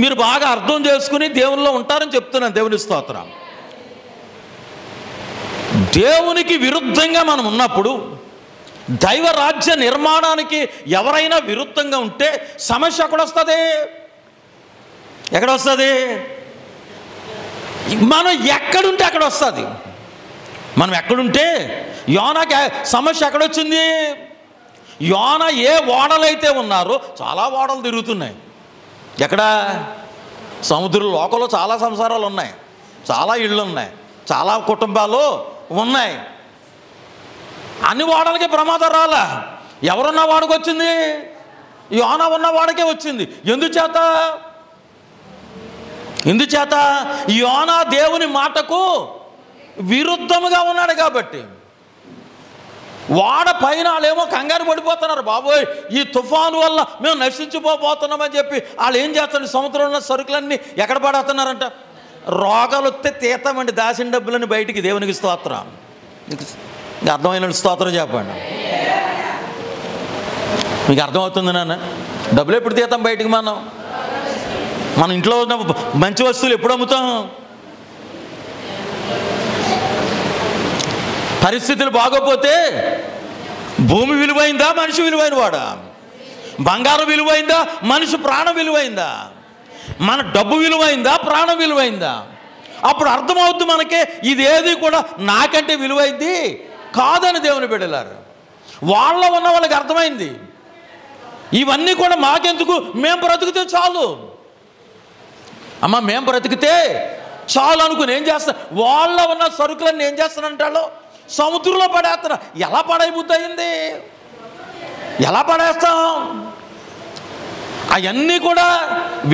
మీరు బాగా అర్థం చేసుకుని దేవునిలో ఉంటారని చెప్తున్నాను. దేవుని స్తోత్రం. దేవునికి విరుద్ధంగా మనం ఉన్నప్పుడు, దైవ రాజ్య నిర్మాణానికి ఎవరైనా విరుద్ధంగా ఉంటే సమస్య ఎక్కడొస్తుంది? ఎక్కడొస్తుంది? మనం ఎక్కడుంటే అక్కడ వస్తుంది. మనం ఎక్కడుంటే యోనాకి సమస్య ఎక్కడొచ్చింది? యోనా ఏ ఓడలైతే ఉన్నారో చాలా ఓడలు తిరుగుతున్నాయి. ఎక్కడ? సముద్ర లోకంలో చాలా సంసారాలు ఉన్నాయి, చాలా ఇళ్ళు ఉన్నాయి, చాలా కుటుంబాలు ఉన్నాయి. అన్ని ఓడలకి ప్రమాదం రాలా. ఎవరున్న వాడికి వచ్చింది? యోనా ఉన్న వాడికే వచ్చింది. ఎందుచేత యోనా దేవుని మాటకు విరుద్ధముగా ఉన్నాడు కాబట్టి. వాడ పైన వాళ్ళేమో కంగారు పడిపోతున్నారు, బాబోయ్ ఈ తుఫాను వల్ల మేము నశించిపోతున్నామని చెప్పి వాళ్ళు ఏం చేస్తారు? సముద్రంలో సరుకులన్నీ ఎక్కడ పడేస్తున్నారంట? రోగాలు వస్తే తీతామండి దాసిన డబ్బులని బయటికి. దేవునికి స్తోత్రం. మీకు అర్థమైన స్తోత్రం చెప్పండి. మీకు అర్థమవుతుంది నాన్న? డబ్బులు ఎప్పుడు తీతాం బయటికి? మన ఇంట్లో ఉన్న మంచి వస్తువులు ఎప్పుడు అమ్ముతాం? పరిస్థితులు బాగోపోతే భూమి విలువైందా, మనిషి విలువైన వాడా? బంగారం విలువైందా, మనిషి ప్రాణం విలువైందా? మన డబ్బు విలువైందా, ప్రాణం విలువైందా? అప్పుడు అర్థమవుతుంది మనకే ఇదేది కూడా నాకంటే విలువైంది కాదని. దేవుని బిడ్డలారు, వాళ్ళ ఉన్న వాళ్ళకి అర్థమైంది ఇవన్నీ కూడా మాకెందుకు, మేము బ్రతికితే చాలు. అమ్మ మేము బ్రతికితే చాలు అనుకుని ఏం చేస్తా? వాళ్ళ ఉన్న సరుకులన్నీ ఏం చేస్తానంటాడు? సముద్రంలో పడేస్తున్నా. ఎలా పడైపోతాయింది? ఎలా పడేస్తాం? అవన్నీ కూడా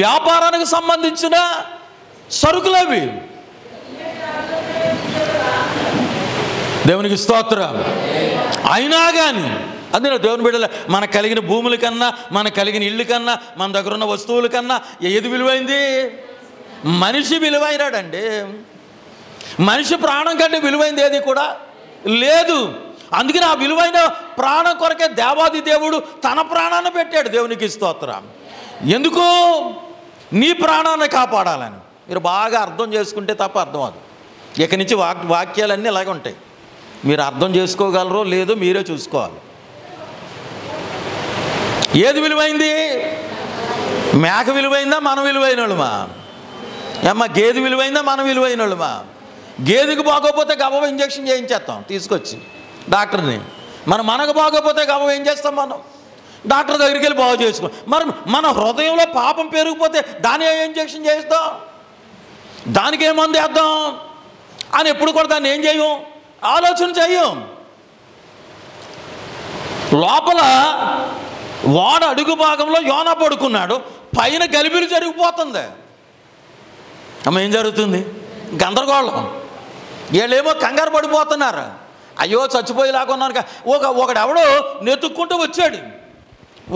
వ్యాపారానికి సంబంధించిన సరుకులవి. దేవునికి స్తోత్రం. అయినా కానీ అందులో దేవుని బిడ్డల మనకు కలిగిన భూముల కన్నా, మనకు కలిగిన ఇళ్ళు కన్నా, మన దగ్గర ఉన్న వస్తువుల కన్నా ఏది విలువైంది? మనిషి విలువైనాడండి. మనిషి ప్రాణం కంటే విలువైంది ఏది కూడా లేదు. అందుకని ఆ విలువైన ప్రాణం కొరకే దేవాది దేవుడు తన ప్రాణాన్ని పెట్టాడు. దేవునికి స్తోత్రం. ఎందుకు? నీ ప్రాణాన్ని కాపాడాలని. మీరు బాగా అర్థం చేసుకుంటే తప్ప అర్థం అది. ఇక నుంచి వాక్యాలన్నీ ఇలాగే ఉంటాయి. మీరు అర్థం చేసుకోగలరో లేదో మీరే చూసుకోవాలి. ఏది విలువైంది? మేక విలువైందా, మన విలువైన వాళ్ళమా? ఏమ్మా, గేదె విలువైందా, మన విలువైన వాళ్ళమా? గేదెకి బాగోపోతే గబవ ఇంజక్షన్ చేయించేస్తాం తీసుకొచ్చి డాక్టర్ని. మనకు బాగోపోతే గబవ ఏం చేస్తాం? మనం డాక్టర్ దగ్గరికి వెళ్ళి బాగు చేసుకో. మరి మన హృదయంలో పాపం పెరిగిపోతే దాన్ని ఇంజక్షన్ చేస్తాం, దానికి ఏ మందు వేద్దాం అని ఎప్పుడు కూడా దాన్ని ఏం చేయం, ఆలోచన చెయ్యం. లోపల వాడు అడుగు భాగంలో యోనా పడుకున్నాడు, పైన గలిబిలి జరిగిపోతుంది. అమ్మ, ఏం జరుగుతుంది? గందరగోళం. వీళ్ళేమో కంగారు పడిపోతున్నారు. అయ్యో చచ్చిపోయేలాగా ఉన్నాను. ఒకడెవడో నెతుక్కుంటూ వచ్చాడు.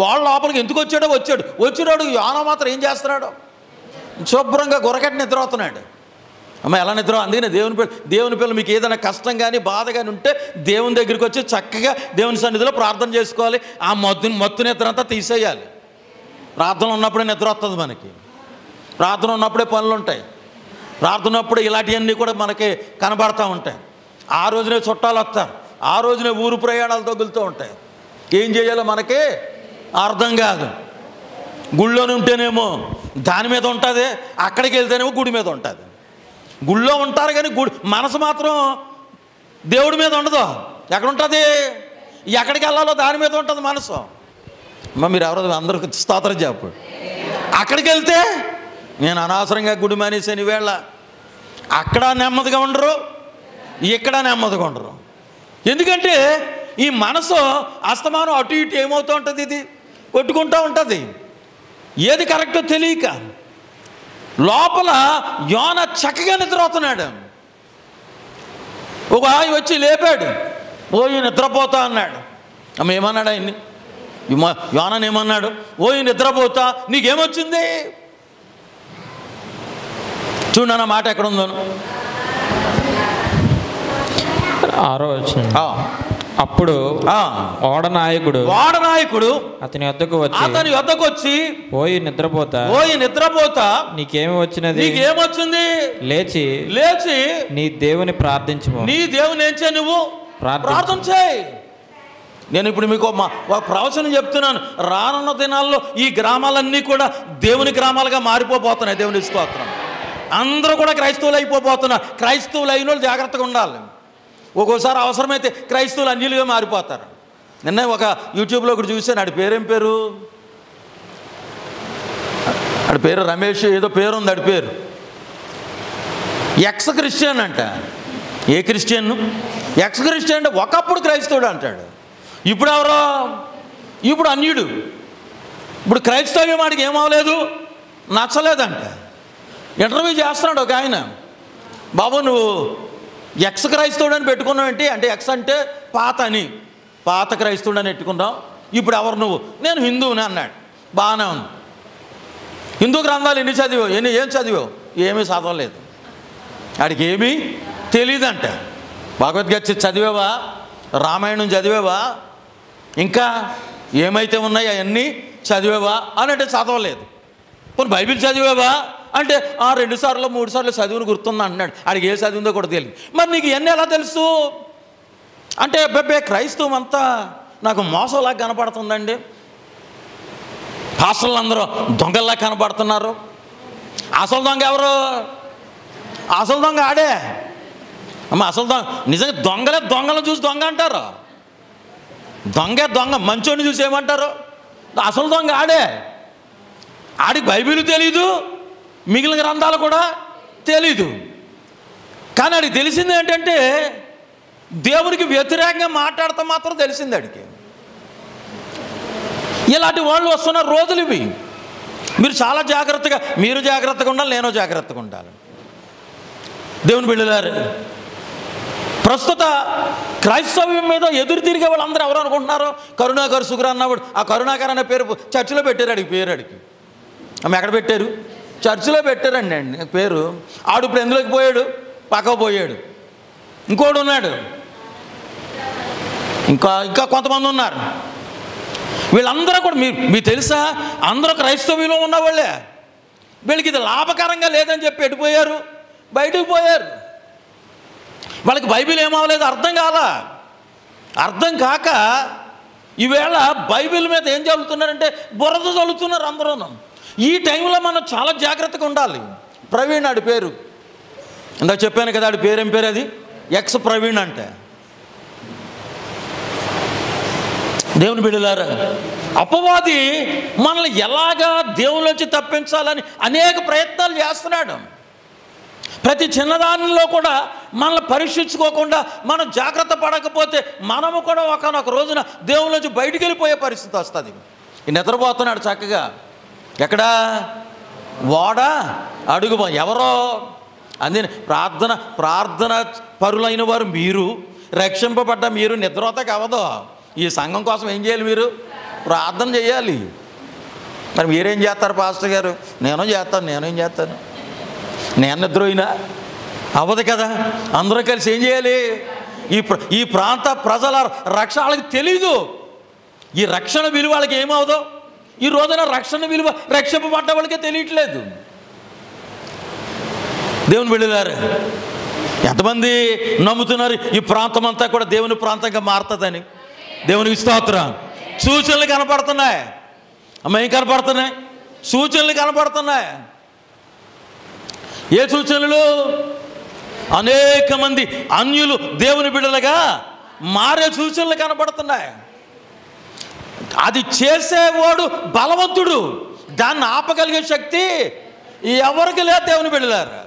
వాళ్ళ లోపలికి ఎందుకు వచ్చాడు. యోనా మాత్రం ఏం చేస్తున్నాడు? శుభ్రంగా గొరకట్టి నిద్ర అవుతున్నాడు. అమ్మ, ఎలా నిద్ర? అందుకనే దేవుని పిల్లలు మీకు ఏదైనా కష్టం కానీ బాధ కానీ ఉంటే దేవుని దగ్గరికి వచ్చి చక్కగా దేవుని సన్నిధిలో ప్రార్థన చేసుకోవాలి. ఆ మత్తు నిద్ర అంతా తీసేయాలి. ప్రార్థన ఉన్నప్పుడే నిద్ర వస్తుంది మనకి. ప్రార్థన ఉన్నప్పుడే పనులు ఉంటాయి. ప్రార్థన ఉన్నప్పుడే ఇలాంటివన్నీ కూడా మనకి కనబడతా ఉంటాయి. ఆ రోజునే చుట్టాలు వస్తారు, ఆ రోజునే ఊరు ప్రయాణాలు తగులుతూ ఉంటాయి. ఏం చేయాలో మనకి అర్థం కాదు. గుళ్ళోనే ఉంటేనేమో దాని మీద ఉంటుంది, అక్కడికి వెళ్తేనేమో గుడి మీద ఉంటుంది. గుళ్ళో ఉంటారు కానీ మనసు మాత్రం దేవుడి మీద ఉండదు. ఎక్కడ ఉంటుంది? ఎక్కడికి వెళ్ళాలో దాని మీద ఉంటుంది మనసు. అమ్మ, మీరు ఎవరో అందరూ స్తోత్రం చెప్పు. అక్కడికి వెళ్తే నేను అనవసరంగా గుడి మానేసాను ఈవేళ. అక్కడ నెమ్మదిగా ఉండరు, ఇక్కడ నెమ్మదిగా ఉండరు. ఎందుకంటే ఈ మనసు అస్తమానం అటు ఇటు ఏమవుతూ ఉంటుంది, ఇది కొట్టుకుంటూ ఉంటుంది. ఏది కరెక్టో తెలియక లోపల యోనా చక్కగా నిద్రపోతున్నాడు. ఒక ఆయన వచ్చి లేపాడు, ఓయి నిద్రపోతా అన్నాడు. అమ్మ, ఏమన్నాడు ఆయన్ని? యోనాని ఏమన్నాడు? ఓయి నిద్రపోతా, నీకేమొచ్చింది? చూడన్న మాట ఎక్కడ ఉందో. 6వ వచనం. అప్పుడు ఓడనాయకుడు అతని వద్దకు వచ్చి ఓయి నిద్రపోతా నీకేమి వచ్చింది? లేచి నీ దేవుని ప్రార్థించుము. నీ దేవుని ఏం చేయి? నువ్వు ప్రార్థన చేయి. నేను ఇప్పుడు మీకు ఒక ప్రవచనం చెప్తున్నాను. రానున్న దినాల్లో ఈ గ్రామాలన్నీ కూడా దేవుని గ్రామాలుగా మారిపోతున్నాయి. దేవుని స్తోత్రం. అందరూ కూడా క్రైస్తవులు అయిపోతున్నారు. క్రైస్తవులు అయిన వాళ్ళు జాగ్రత్తగా ఉండాలి. ఒక్కోసారి అవసరమైతే క్రైస్తవులు అన్యులుగా మారిపోతారు. నిన్న ఒక యూట్యూబ్లో ఒకటి చూశాను. ఆడి పేరేం పేరు? ఆడి పేరు రమేష్ ఏదో పేరు ఉంది. ఆడి పేరు ఎక్స్ క్రిస్టియన్ అంట. A Christian? ఎక్స్ క్రిస్టియన్ అంటే ఒకప్పుడు క్రైస్తవుడు అంటాడు. ఇప్పుడు ఎవరో? ఇప్పుడు అన్యుడు. ఇప్పుడు క్రైస్తవ్యం వాడికి ఏమవలేదు, నచ్చలేదంట. ఇంటర్వ్యూ చేస్తున్నాడు ఒక ఆయన. బాబు, నువ్వు ఎక్స్ క్రైస్తవుడు అని పెట్టుకున్నావు ఏంటి అంటే, ఎక్స్ అంటే పాత క్రైస్తవుడు అని పెట్టుకున్నావు. ఇప్పుడు ఎవరు నువ్వు? నేను హిందువుని అన్నాడు. బాగానే ఉంది. హిందూ గ్రంథాలు ఎన్ని చదివావు? ఏం చదివావు? ఏమీ చదవలేదు. వాడికి ఏమీ తెలియదంట. భగవద్గీత చదివావా? రామాయణం చదివావా? ఇంకా ఏమైతే ఉన్నాయో అవన్నీ చదివావా అని అంటే చదవలేదు. కొన్ని బైబిల్ చదివావా అంటే 2 సార్లు 3 సార్లు చదివిన గుర్తుందా అన్నాడు. ఆడికి ఏ చదివిందో కూడా తెలియదు. మరి నీకు ఇవన్నీ ఎలా తెలుసు అంటే, క్రైస్తవం అంతా నాకు మోసంలాగా కనపడుతుందండి. పాస్టర్లు అందరూ దొంగల్లా కనపడుతున్నారు. అసలు దొంగ ఎవరు? అసలు దొంగ ఆడే. అమ్మ, అసలు దొంగ నిజంగా దొంగలను చూసి దొంగ అంటారు. దొంగ మంచోని చూసి ఏమంటారు? అసలు దొంగ ఆడే. ఆడికి బైబిల్ తెలీదు, మిగిలిన గ్రంథాలు కూడా తెలీదు. కానీ ఆడికి తెలిసింది ఏంటంటే, దేవునికి వ్యతిరేకంగా మాట్లాడతా మాత్రం తెలిసింది ఆడికి. ఇలాంటి వాళ్ళు వస్తున్న రోజులు ఇవి. మీరు చాలా జాగ్రత్తగా ఉండాలి, నేను జాగ్రత్తగా ఉండాలి. దేవుని బిడ్డలారా, ప్రస్తుత క్రైస్తవ్యం మీద ఎదురు తిరిగే వాళ్ళందరూ ఎవరు అనుకుంటున్నారు? కరుణాకర్ సుగ్ర అన్నవాడు. ఆ కరుణాకర్ అనే పేరు చర్చిలో పెట్టారు. అడిగి ఆమె ఎక్కడ పెట్టారు? చర్చిలో పెట్టారండి పేరు. ఆడు ఇప్పుడు ఎందులోకి పోయాడు? పక్కకు పోయాడు. ఇంకోడు ఉన్నాడు, ఇంకా కొంతమంది ఉన్నారు. వీళ్ళందరూ కూడా మీకు తెలుసా, అందరూ క్రైస్తవులో ఉన్నవాళ్ళే. వీళ్ళకి ఇది లాభకరంగా లేదని చెప్పి ఎడిపోయారు, బయటకు పోయారు. వాళ్ళకి బైబిల్ ఏమవ్వలేదు, అర్థం కాక ఈవేళ బైబిల్ మీద ఏం చదువుతున్నారంటే బురద చదువుతున్నారు అందరూ. ఈ టైంలో మనం చాలా జాగ్రత్తగా ఉండాలి. ప్రవీణ్ ఆడి పేరు, ఇందాక చెప్పాను కదా, ఆడి పేరేం పేరు, అది ఎక్స్ ప్రవీణ్ అంటే. దేవుని బిడ్డలారా, అపవాది మనల్ని ఎలాగా దేవుళ్ళొచ్చి తప్పించాలని అనేక ప్రయత్నాలు చేస్తున్నాడు. ప్రతి చిన్నదానిలో కూడా మనల్ని పరీక్షించుకోకుండా మనం జాగ్రత్త పడకపోతే మనము కూడా ఒకనొక రోజున దేవుళ్ళొచ్చి బయటికి వెళ్ళిపోయే పరిస్థితి వస్తుంది. నిద్రపోతున్నాడు చక్కగా, ఎక్కడా వాడ అడుగు ఎవరో అందుని ప్రార్థన పరులైన వారు మీరు, రక్షింపబడ్డ మీరు నిద్రపోతాకి అవ్వదు. ఈ సంఘం కోసం ఏం చేయాలి, మీరు ప్రార్థన చేయాలి. మరి మీరేం చేస్తారు పాస్టర్ గారు? నేనేం చేస్తాను, నేను నిద్రపోయినా అవ్వదు కదా. అందరూ కలిసి ఏం చేయాలి? ఈ ప్రాంత ప్రజల రక్షణ వాళ్ళకి తెలీదు. ఈ రక్షణ విలువ వాళ్ళకి ఏమవుదో, ఈ రోజున రక్షణ విలువ రక్షింపబడ్డ వాళ్ళకే తెలియట్లేదు. దేవుని బిడ్డలారా, ఎంతమంది నమ్ముతున్నారు ఈ ప్రాంతం అంతా కూడా దేవుని ప్రాంతంగా మారుతుందని? దేవునికి స్తోత్రం. సూచనలు కనపడుతున్నాయి, అమ్మాయి కనపడుతున్నాయి, సూచనలు కనపడుతున్నాయి. ఏ సూచనలు? అనేక మంది అన్యులు దేవుని బిడ్డలుగా మారే సూచనలు కనపడుతున్నాయి. అది చేసేవాడు బలవంతుడు, దాన్ని ఆపగలిగే శక్తి ఎవరికి లేదు. దేవుని బిడ్డలారా,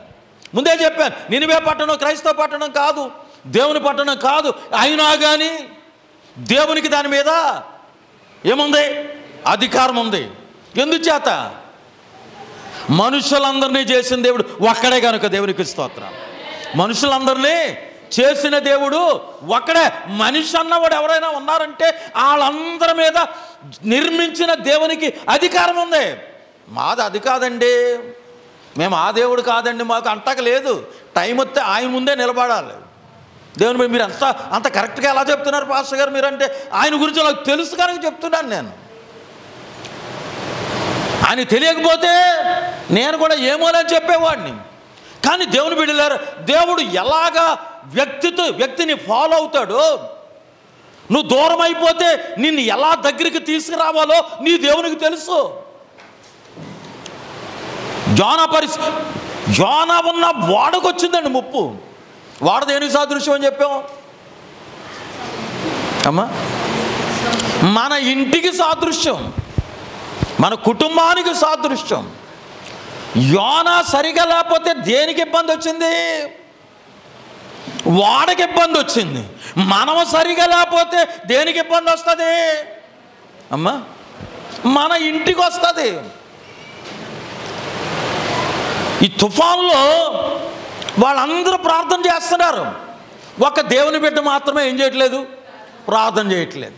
ముందే చెప్పాను, నినివే పట్టణం క్రైస్తవ పట్టణం కాదు, దేవుని పట్టణం కాదు. అయినా కానీ దేవునికి దాని మీద ఏముంది? అధికారం ఉంది. ఎందుచేత? మనుషులందరినీ చేసిన దేవుడు ఒక్కడే కనుక. దేవునికి స్తోత్రం. మనుషులందరినీ చేసిన దేవుడు ఒక్కడే. మనిషి అన్నవాడు ఎవరైనా ఉన్నారంటే వాళ్ళందరి మీద నిర్మించిన దేవునికి అధికారం ఉంది. మాది అది కాదండి, మేము ఆ దేవుడు కాదండి, మాకు అంటక లేదు. టైం వస్తే ఆయన ముందే నిలబడాలి. దేవుని మీరు అంత కరెక్ట్గా ఎలా చెప్తున్నారు పాస్టర్ గారు మీరంటే? ఆయన గురించి నాకు తెలుసు కనుక చెప్తున్నాను నేను. ఆయన తెలియకపోతే నేను కూడా ఏమోనని చెప్పేవాడిని. కానీ దేవుని బిడ్డలారా, దేవుడు ఎలాగా వ్యక్తిని ఫాలో అవుతాడో, నువ్వు దూరం అయిపోతే నిన్ను ఎలా దగ్గరికి తీసుకురావాలో నీ దేవునికి తెలుసు. జోనా ఉన్న వాడకు వచ్చిందండి ముప్పు. వాడ దేనికి సాదృశ్యం అని చెప్పాం అమ్మా? మన ఇంటికి సాదృశ్యం, మన కుటుంబానికి సాదృశ్యం. యోనా సరిగా లేకపోతే దేనికి ఇబ్బంది వచ్చింది? వాడకి ఇబ్బంది వచ్చింది. మనం సరిగా లేకపోతే దేనికి ఇబ్బంది వస్తుంది అమ్మా? మన ఇంటికి వస్తుంది. ఈ తుఫాన్లో వాళ్ళందరూ ప్రార్థన చేస్తున్నారు, ఒక దేవుని బిడ్డ మాత్రమే ఏం చేయట్లేదు? ప్రార్థన చేయట్లేదు.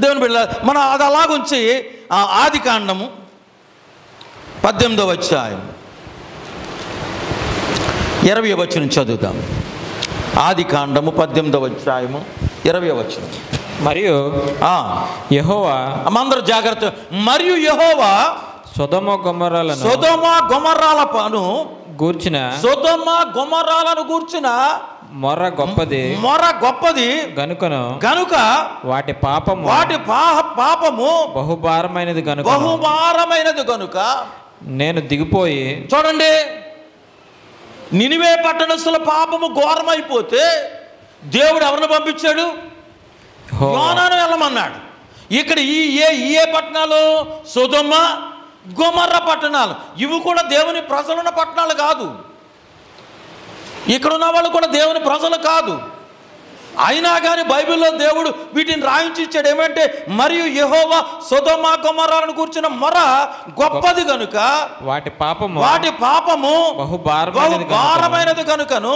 దేవుని బిడ్డ మనం అది అలాగుంచి ఆదికాండము 18వ అధ్యాయం 20వ వచనం చదువుదాం. ఆదికాండము 18వ అధ్యాయము 20వ వచనం. మరియు యెహోవా, అందరూ జాగ్రత్త. మరియు యెహోవా సొదొమ గొమొర్రాలను గూర్చిన మొర గొప్పది గనుక వాటి పాపము బహుభారమైనది గనుక నేను దిగిపోయి. చూడండి, నినివే పట్టణస్థుల పాపము ఘోరమైపోతే దేవుడు ఎవరిని పంపించాడు? యోనాను వెళ్ళమన్నాడు. ఇక్కడ ఏ పట్టణాలు? సొదొమ గొమొర్రా పట్టణాలు. ఇవి కూడా దేవుని ప్రజలున్న పట్టణాలు కాదు. ఇక్కడ ఉన్న వాళ్ళు కూడా దేవుని ప్రజలు కాదు. అయినా కానీ బైబిల్లో దేవుడు వీటిని రాయించి ఇచ్చాడు. ఏమంటే, మరియు యెహోవా సొదొమ గొమొర్రాలను కూర్చున్న మొర గొప్పది కనుక వాటి పాపము బహుభారమైనది కనుకను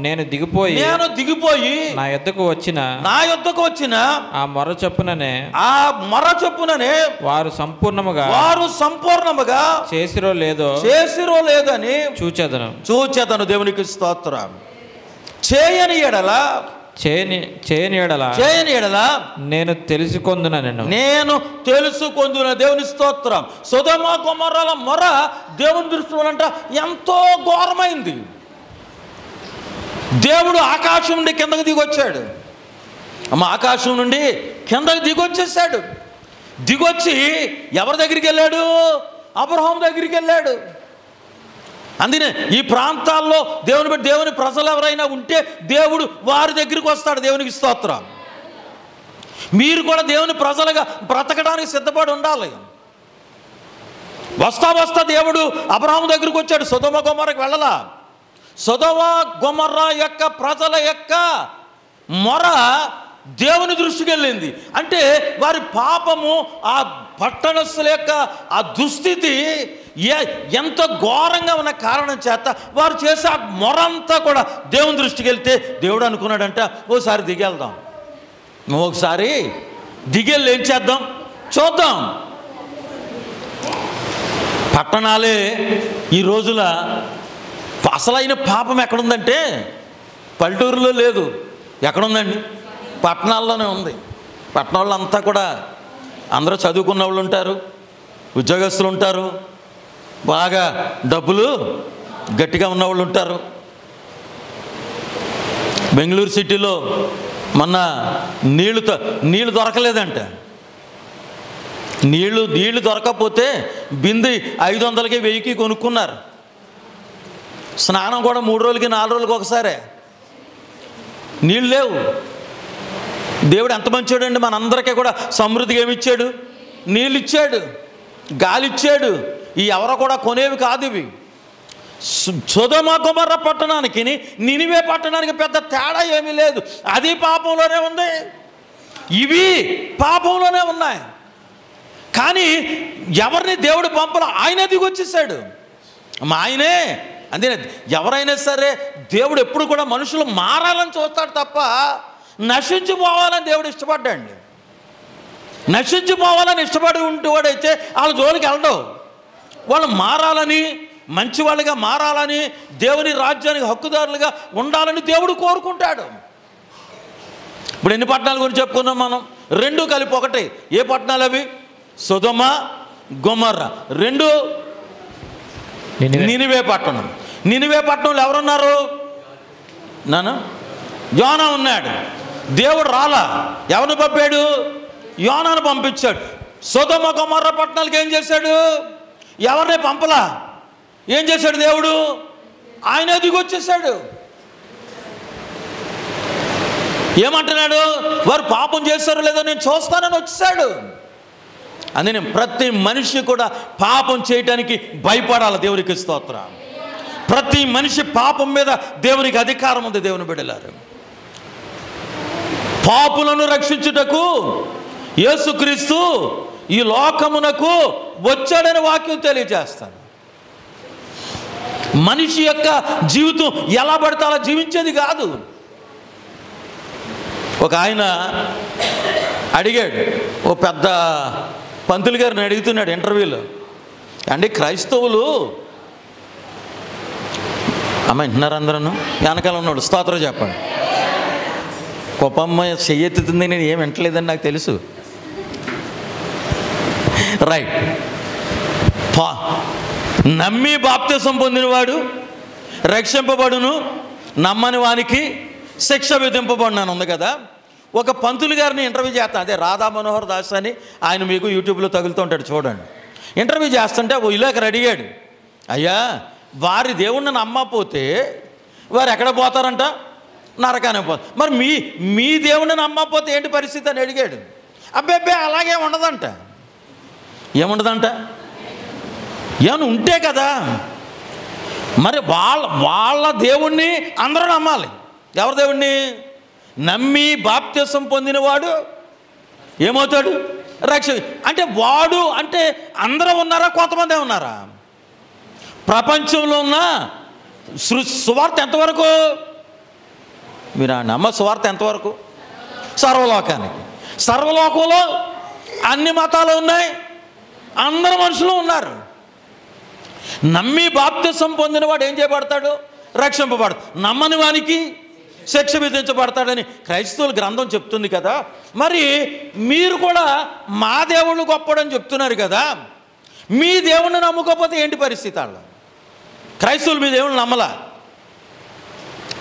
నేను దిగిపోయి నా యొద్దకు వచ్చిన ఆ మొర చొప్పుననే వారు సంపూర్ణముగా చేసిరో లేదో అని చూచెదను. దేవునికి స్తోత్రం. చేయని ఎడల చేయని ఎడల నేను తెలుసుకొందున దేవుని స్తోత్రం. సొదొమ గొమొర్రాల మొర దేవుని దృష్టిలో అంట ఎంతో ఘోరమైంది. దేవుడు ఆకాశం నుండి కిందకు దిగొచ్చాడు. ఆకాశం నుండి కిందకు దిగొచ్చేసాడు. దిగొచ్చి ఎవరి దగ్గరికి వెళ్ళాడు? అబ్రహాం దగ్గరికి వెళ్ళాడు. అందుకనే ఈ ప్రాంతాల్లో దేవుని ప్రజలు ఎవరైనా ఉంటే దేవుడు వారి దగ్గరికి వస్తాడు. దేవునికి స్తోత్రం. మీరు కూడా దేవుని ప్రజలుగా బ్రతకడానికి సిద్ధపడి ఉండాలి. వస్తా దేవుడు అబ్రహాము దగ్గరికి వచ్చాడు. సొదొమ గొమొర్రాకి వెళ్ళలా. సొదొమ గొమొర్రా యొక్క ప్రజల యొక్క మొర దేవుని దృష్టికి వెళ్ళింది. అంటే వారి పాపము, ఆ పట్టణస్థుల యొక్క ఆ దుస్థితి ఎంత ఘోరంగా ఉన్న కారణం చేత వారు చేసే ఆ మొరంతా కూడా దేవుని దృష్టికి వెళ్తే దేవుడు అనుకున్నాడంట, ఓసారి దిగెళ్దాం, ఒకసారి దిగెళ్ళి ఏం చేద్దాం చూద్దాం. పట్టణాలే ఈ రోజుల అసలైన పాపం ఎక్కడుందంటే పల్లెటూరులో లేదు. ఎక్కడుందండి? పట్టణాల్లోనే ఉంది. పట్టణాల్లో అంతా కూడా అందరూ చదువుకున్న వాళ్ళు ఉంటారు, ఉద్యోగస్తులు ఉంటారు, బాగా డబ్బులు గట్టిగా ఉన్నవాళ్ళు ఉంటారు. బెంగళూరు సిటీలో మొన్న నీళ్లు దొరకలేదంట. నీళ్లు దొరకకపోతే బింది 500కి 1000కి కొనుక్కున్నారు. స్నానం కూడా 3 రోజులకి 4 రోజులకి ఒకసారే. నీళ్ళు లేవు. దేవుడు ఎంత మంచోడండి, మనందరికీ కూడా సమృద్ధిగా ఏమిచ్చాడు? నీళ్ళు ఇచ్చాడు, గాలి ఇచ్చాడు. ఈ ఎవరో కూడా కొనేవి కాదు ఇవి. సొదొమ గొమొర్రా పట్టణానికి నినివే పట్టణానికి పెద్ద తేడా ఏమీ లేదు. అది పాపంలోనే ఉంది, ఇవి పాపంలోనే ఉన్నాయి. కానీ ఎవరిని దేవుడు పంపలో ఆయన దిగొచ్చేసాడు. ఆయనే అంతే. ఎవరైనా సరే దేవుడు ఎప్పుడు కూడా మనుషులు మారాలని చూస్తాడు తప్ప నశించిపోవాలని దేవుడు ఇష్టపడ్డాడు. నశించిపోవాలని ఇష్టపడి ఉంటేవాడైతే వాళ్ళ జోలికి వెళ్ళడం. వాళ్ళు మారాలని, మంచి వాళ్ళుగా మారాలని, దేవుని రాజ్యానికి హక్కుదారులుగా ఉండాలని దేవుడు కోరుకుంటాడు. ఇప్పుడు ఎన్ని పట్టణాల గురించి చెప్పుకున్నాం మనం? 2 కలిపి ఒకటి. ఏ పట్టణాలు అవి? సొదొమ గొమొర్రా. 2 నినివే పట్టణం. నినివే పట్టణంలో ఎవరున్నారు? యోనా ఉన్నాడు. దేవుడు రాలా, ఎవరిని పంపాడు? యోనాను పంపించాడు. సొదొమ గొమొర్రా పట్టణాలకు ఏం చేశాడు? ఎవరిని పంపలా. ఏం చేశాడు దేవుడు? ఆయన దిగొచ్చేసాడు. ఏమంటున్నాడు? వారు పాపం చేశారో లేదో నేను చూస్తానని వచ్చేసాడు. అందుకని ప్రతి మనిషి కూడా పాపం చేయటానికి భయపడాలి. దేవునికి స్తోత్రం. ప్రతి మనిషి పాపం మీద దేవునికి అధికారం ఉంది. దేవుని బిడ్డలారు, పాపులను రక్షించుటకు యేసుక్రీస్తు ఈ లోకమునకు వచ్చాడని వాక్యం తెలియజేస్తాను. మనిషి యొక్క జీవితం ఎలా పడితే అలా జీవించేది కాదు. ఒక ఆయన అడిగాడు, ఓ పెద్ద పంతులు గారిని అడుగుతున్నాడు ఇంటర్వ్యూలో, అండి క్రైస్తవులు అమ్మ వింటున్నారు అందరూ? వెనకాల ఉన్నాడు, స్తోత్రం చెప్పండి. కోపమ్మ చెయ్యెత్తుతుంది, నేను ఏం వింటలేదని నాకు తెలుసు. రైట్. నమ్మి బాప్తిసం పొందినవాడు రక్షింపబడును, నమ్మని వానికి శిక్ష విధింపబడినాను ఉంది కదా. ఒక పంతులు గారిని ఇంటర్వ్యూ చేస్తాను, అదే రాధా మనోహర్ దాస్ అని, ఆయన మీకు యూట్యూబ్లో తగులుతూ ఉంటాడు చూడండి. ఇంటర్వ్యూ చేస్తుంటే ఓ ఇలాకరు అడిగాడు, అయ్యా వారి దేవుణ్ణి నమ్మకపోతే వారు ఎక్కడ పోతారంట? నరకానికి పోతారు. మరి మీ దేవుణ్ణి నమ్మకపోతే ఏంటి పరిస్థితి అని అడిగాడు. అబ్బే అలాగే ఉండదంట. ఏముండదంట? ఏమన్నా ఉంటే కదా. మరి వాళ్ళ దేవుణ్ణి అందరూ నమ్మాలి. ఎవరి దేవుణ్ణి? నమ్మి బాప్తిసం పొందినవాడు ఏమవుతాడు? అంటే వాడు అంటే అందరూ ఉన్నారా? కొంతమందే ఉన్నారా? ప్రపంచంలో ఉన్న సువార్త ఎంతవరకు? మీరు నమ్మ సువార్త ఎంతవరకు? సర్వలోకానికి. సర్వలోకంలో అన్ని మతాలు ఉన్నాయి, అందరు మనుషులు ఉన్నారు. నమ్మి బాప్తిసం పొందినవాడు ఏం చేయబడతాడు? రక్షింపబడతాడు. నమ్మని వానికి శిక్ష విధించబడతాడని క్రైస్తవుల గ్రంథం చెప్తుంది కదా. మరి మీరు కూడా మా దేవుళ్ళు గొప్పడని చెప్తున్నారు కదా, మీ దేవుణ్ణి నమ్ముకోకపోతే ఏంటి పరిస్థితి? వాళ్ళు క్రైస్తవులు మీ దేవుణ్ణి నమ్మలా,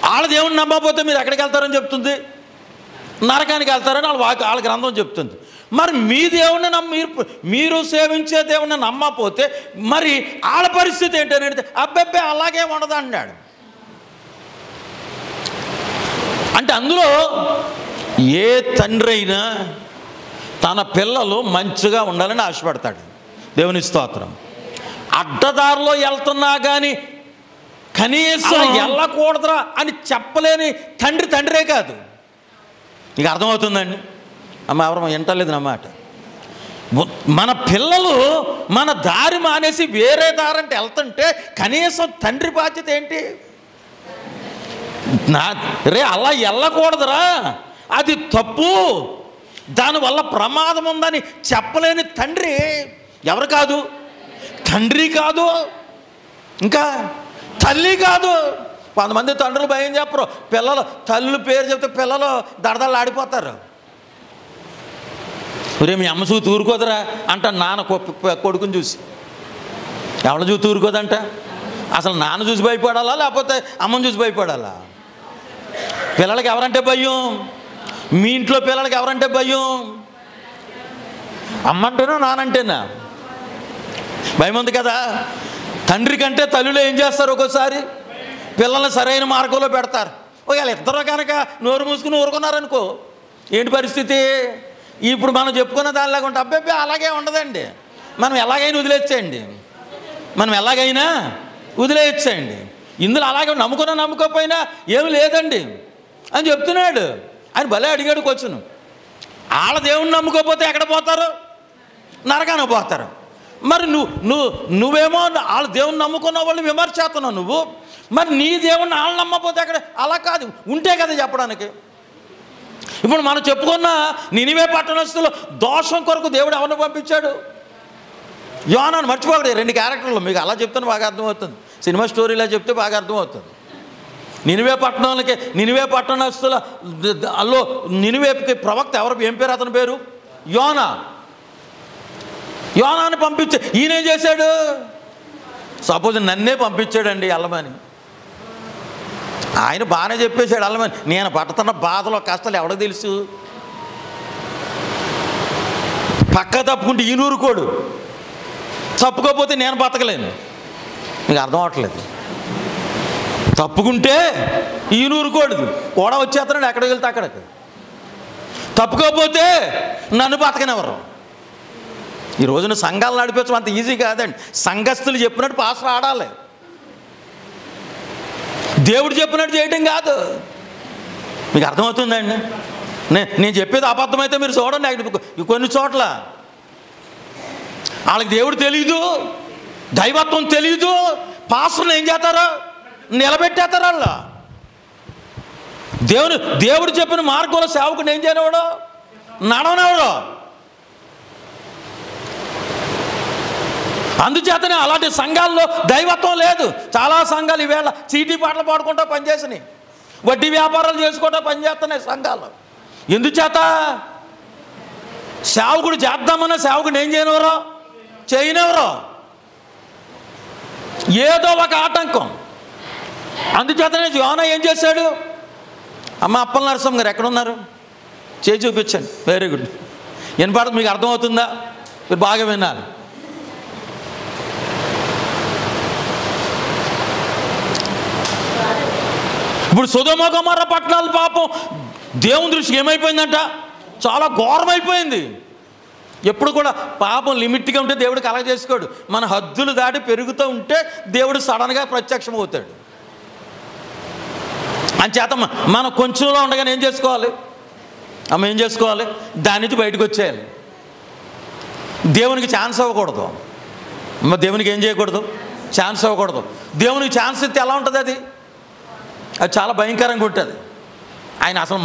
వాళ్ళ దేవుణ్ణి నమ్మకపోతే మీరు ఎక్కడికి వెళ్తారని చెప్తుంది? నరకానికి వెళ్తారని వాళ్ళ గ్రంథం చెప్తుంది. మరి మీ దేవుణ్ణి మీరు సేవించే దేవుణ్ణి నమ్మకపోతే మరి వాళ్ళ పరిస్థితి ఏంటని అడిగితే అబ్బెబ్బే అలాగే ఉండదు అన్నాడు. అంటే అందులో ఏ తండ్రి అయినా తన పిల్లలు మంచిగా ఉండాలని ఆశపడతాడు. దేవుని స్తోత్రం. అడ్డదారిలో వెళ్తున్నా కానీ కనీసం వెళ్ళకూడదురా అని చెప్పలేని తండ్రే కాదు. నీకు అర్థమవుతుందండి అమ్మ? ఎవరు వింటలేదు అన్నమాట. మన పిల్లలు మన దారి మానేసి వేరే దారి అంటే వెళ్తుంటే కనీసం తండ్రి బాధ్యత ఏంటి? అలా వెళ్ళకూడదురా, అది తప్పు, దానివల్ల ప్రమాదం ఉందని చెప్పలేని తండ్రి ఎవరు కాదు? తండ్రి కాదు, ఇంకా తల్లి కాదు. కొంతమంది తండ్రులు భయం చెప్పరు, పిల్లలు తల్లి పేరు చెప్తే పిల్లలు దడదళ్ళు ఆడిపోతారు. రే మీ అమ్మ చూసి ఊరుకోదరా అంట నాన్న కొడుకుని చూసి. ఎవరు చూసి ఊరుకోదంట? అసలు నాన్న చూసి భయపడాలా లేకపోతే అమ్మని చూసి భయపడాలా? పిల్లలకి ఎవరంటే భయం? మీ ఇంట్లో పిల్లలకి ఎవరంటే భయం? అమ్మంటేనా నానంటేనా? భయం ఉంది కదా. తండ్రి కంటే తల్లులు ఏం చేస్తారు? ఒక్కోసారి పిల్లల్ని సరైన మార్గంలో పెడతారు. ఒకవేళ ఇద్దరు కనుక నోరు మూసుకుని ఊరుకున్నారనుకో ఏంటి పరిస్థితి? ఇప్పుడు మనం చెప్పుకున్న దానిలాగా ఉంటే అబ్బాయి అలాగే ఉండదండి. మనం ఎలాగైనా వదిలేయచ్చండి. ఇందులో అలాగే నమ్ముకోకపోయినా ఏమి లేదండి అని చెప్తున్నాడు. ఆయన భలే అడిగాడు క్వశ్చన్. వాళ్ళ దేవుణ్ణి నమ్ముకోకపోతే ఎక్కడ పోతారు? నరకానికి పోతారు. మరి నువ్వేమో వాళ్ళ దేవుణ్ణి నమ్ముకున్న వాళ్ళు విమర్శిస్తున్నావు నువ్వు. మరి నీ దేవుణ్ణి వాళ్ళు నమ్మకపోతే ఎక్కడ? అలా కాదు, ఉంటే కదా చెప్పడానికి. ఇప్పుడు మనం చెప్పుకున్న నినివే పట్టణస్థులు దోషం కొరకు దేవుడు ఎవరిని పంపించాడు? యోనాను. మర్చిపోకూడదు. 2 క్యారెక్టర్లు మీకు అలా చెప్తాను బాగా అర్థమవుతుంది. సినిమా స్టోరీలా చెప్తే బాగా అర్థమవుతుంది. నినివే పట్టణస్థుల అల్లో నినివేకి ప్రవక్త ఎవరు? ఏం పేరు అతని పేరు? యోనాను పంపించే ఈయనేం చేశాడు? సపోజ్ నన్నే పంపించాడండి వెళ్ళమని. ఆయన బాగానే చెప్పేశాడు వెళ్ళమని. నేను పడుతున్న బాధలో కష్టాలు ఎవడో తెలుసు? పక్క తప్పుకుంటే ఈ నూరుకోడు, తప్పుకోకపోతే నేను బతకలేను. మీకు అర్థం అవట్లేదు. తప్పుకుంటే ఈ నూరుకోడు కూడా వచ్చేస్తున్నాడు ఎక్కడికి వెళ్తే అక్కడికి. తప్పుకోకపోతే నన్ను బతకనివ్వరు. ఈ రోజున సంఘాలు నడిపించడం అంత ఈజీ కాదండి. సంఘస్థులు చెప్పినట్టు పాస్టర్ ఆడాలి, దేవుడు చెప్పినట్టు చేయటం కాదు. మీకు అర్థమవుతుందండి? నేను చెప్పేది అబద్ధమైతే మీరు చూడండి. కొన్ని చోట్ల వాళ్ళకి దేవుడు తెలీదు, దైవత్వం తెలీదు, పాస్టర్లు ఏం చేస్తారో నిలబెట్టేస్తారు. వాళ్ళు దేవుడు చెప్పిన మార్గంలో సేవకుని ఏం చేయనివాడు? నడవనివాడు. అందుచేతనే అలాంటి సంఘాల్లో దైవత్వం లేదు. చాలా సంఘాలు ఈవేళ చీటీ పాటలు పాడుకుంటూ పనిచేసినాయి, వడ్డీ వ్యాపారాలు చేసుకుంటూ పనిచేస్తున్నాయి సంఘాలు. ఎందుచేత? సేవకుడు చేద్దామన్న సేవకుడు ఏం చేయనివరో ఏదో ఒక ఆటంకం. అందుచేతనే యోనా ఏం చేశాడు? అమ్మ అప్పల నరసింహ గారు ఎక్కడున్నారు? చేయి చూపించండి. Very good. వినపడదు? మీకు అర్థమవుతుందా? మీరు బాగా వినాలి. ఇప్పుడు సొదొమ గొమొర్రా పట్టణాలు పాపం దేవుని దృష్టికి ఏమైపోయిందంట? చాలా ఘోరమైపోయింది. ఎప్పుడు కూడా పాపం లిమిట్గా ఉంటే దేవుడు కలగ చేసుకోడు. మన హద్దులు దాటి పెరుగుతూ ఉంటే దేవుడు సడన్గా ప్రత్యక్షం అవుతాడు. అంచేత మనం కొంచెంలో ఉండగానే ఏం చేసుకోవాలి? ఏం చేసుకోవాలి? దాని నుంచి బయటకు వచ్చేయాలి. దేవునికి ఛాన్స్ ఇవ్వకూడదు. దేవునికి ఏం చేయకూడదు? ఛాన్స్ ఇవ్వకూడదు. దేవునికి ఛాన్స్ ఇస్తే ఎలా ఉంటుంది? అది చాలా భయంకరంగా ఉంటుంది. ఆయన అసలు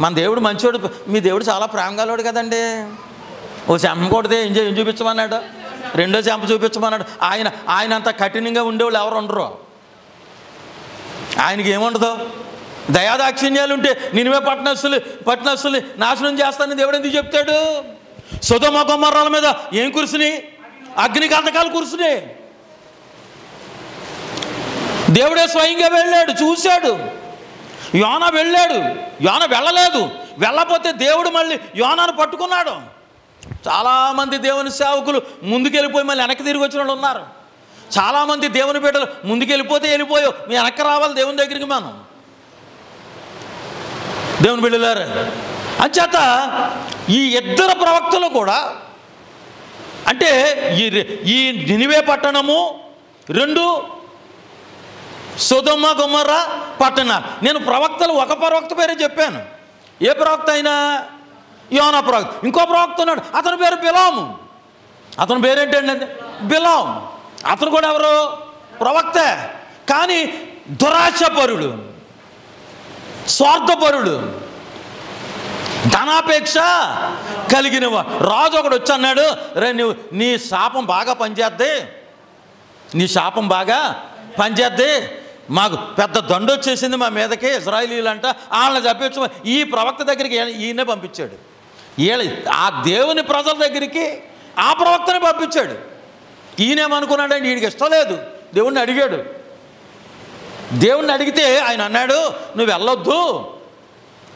మన దేవుడు మంచివాడు, మీ దేవుడు చాలా ప్రేమగాలోడు కదండి. ఓ చెంప కొడితే ఏం చూపించమన్నాడు, రెండో చెంప చూపించమన్నాడు. ఆయన అంత కఠినంగా ఉండేవాళ్ళు ఎవరు ఉండరు. ఆయనకి ఏముండదు? దయాదాక్షిణ్యాలు ఉంటే నినివే పట్టణస్తులు నాశనం చేస్తానని దేవుడు ఎందుకు చెప్తాడు? సొదొమ గొమొర్రాల మీద ఏం కురిసినాయి? అగ్ని గంధకాలు కురిసినాయి. దేవుడే స్వయంగా వెళ్ళాడు, చూశాడు. యోనా వెళ్ళాడు, యోనా వెళ్ళలేదు. వెళ్ళకపోతే దేవుడు మళ్ళీ యోనాను పట్టుకున్నాడు. చాలామంది దేవుని సేవకులు ముందుకెళ్ళిపోయి మళ్ళీ వెనక్కి తిరిగి వచ్చిన వాళ్ళు ఉన్నారు. చాలామంది దేవుని బిడ్డలు ముందుకెళ్ళిపోతే వెళ్ళిపోయావు, మీ వెనక్కి రావాలి దేవుని దగ్గరికి. మనం దేవుని బిడ్డలారా, అంచేత ఈ ఇద్దరు ప్రవక్తలు కూడా అంటే ఈ నినివే పట్టణము, 2 సొదొమ గొమొర్రా పట్టణాలు. నేను ప్రవక్తలు ఒక ప్రవక్త పేరే చెప్పాను. ఏ ప్రవక్త అయినా? యోనా ప్రవక్త. ఇంకో ప్రవక్త ఉన్నాడు, అతని పేరు బిలాము. అతని పేరేంటండి? బిలాం. అతను కూడా ఎవరు? ప్రవక్తే. కానీ దురాశపరుడు, స్వార్థపరుడు, ధనాపేక్ష కలిగినవా. రాజు ఒకడు వచ్చి అన్నాడు, రే నువ్వు నీ శాపం బాగా పనిచేద్ది, నీ శాపం బాగా పనిచేద్ది, మాకు పెద్ద దండు వచ్చేసింది మా మీదకి, ఇజ్రాయేలీలు అంట, వాళ్ళని చంపించు. ఈ ప్రవక్త దగ్గరికి ఈయనే పంపించాడు. ఆ దేవుని ప్రజల దగ్గరికి ఆ ప్రవక్తని పంపించాడు. ఈయనేమనుకున్నాడండి, ఈయనకి ఇష్టం లేదు. దేవుణ్ణి అడిగాడు. దేవుణ్ణి అడిగితే ఆయన అన్నాడు, నువ్వు వెళ్ళొద్దు,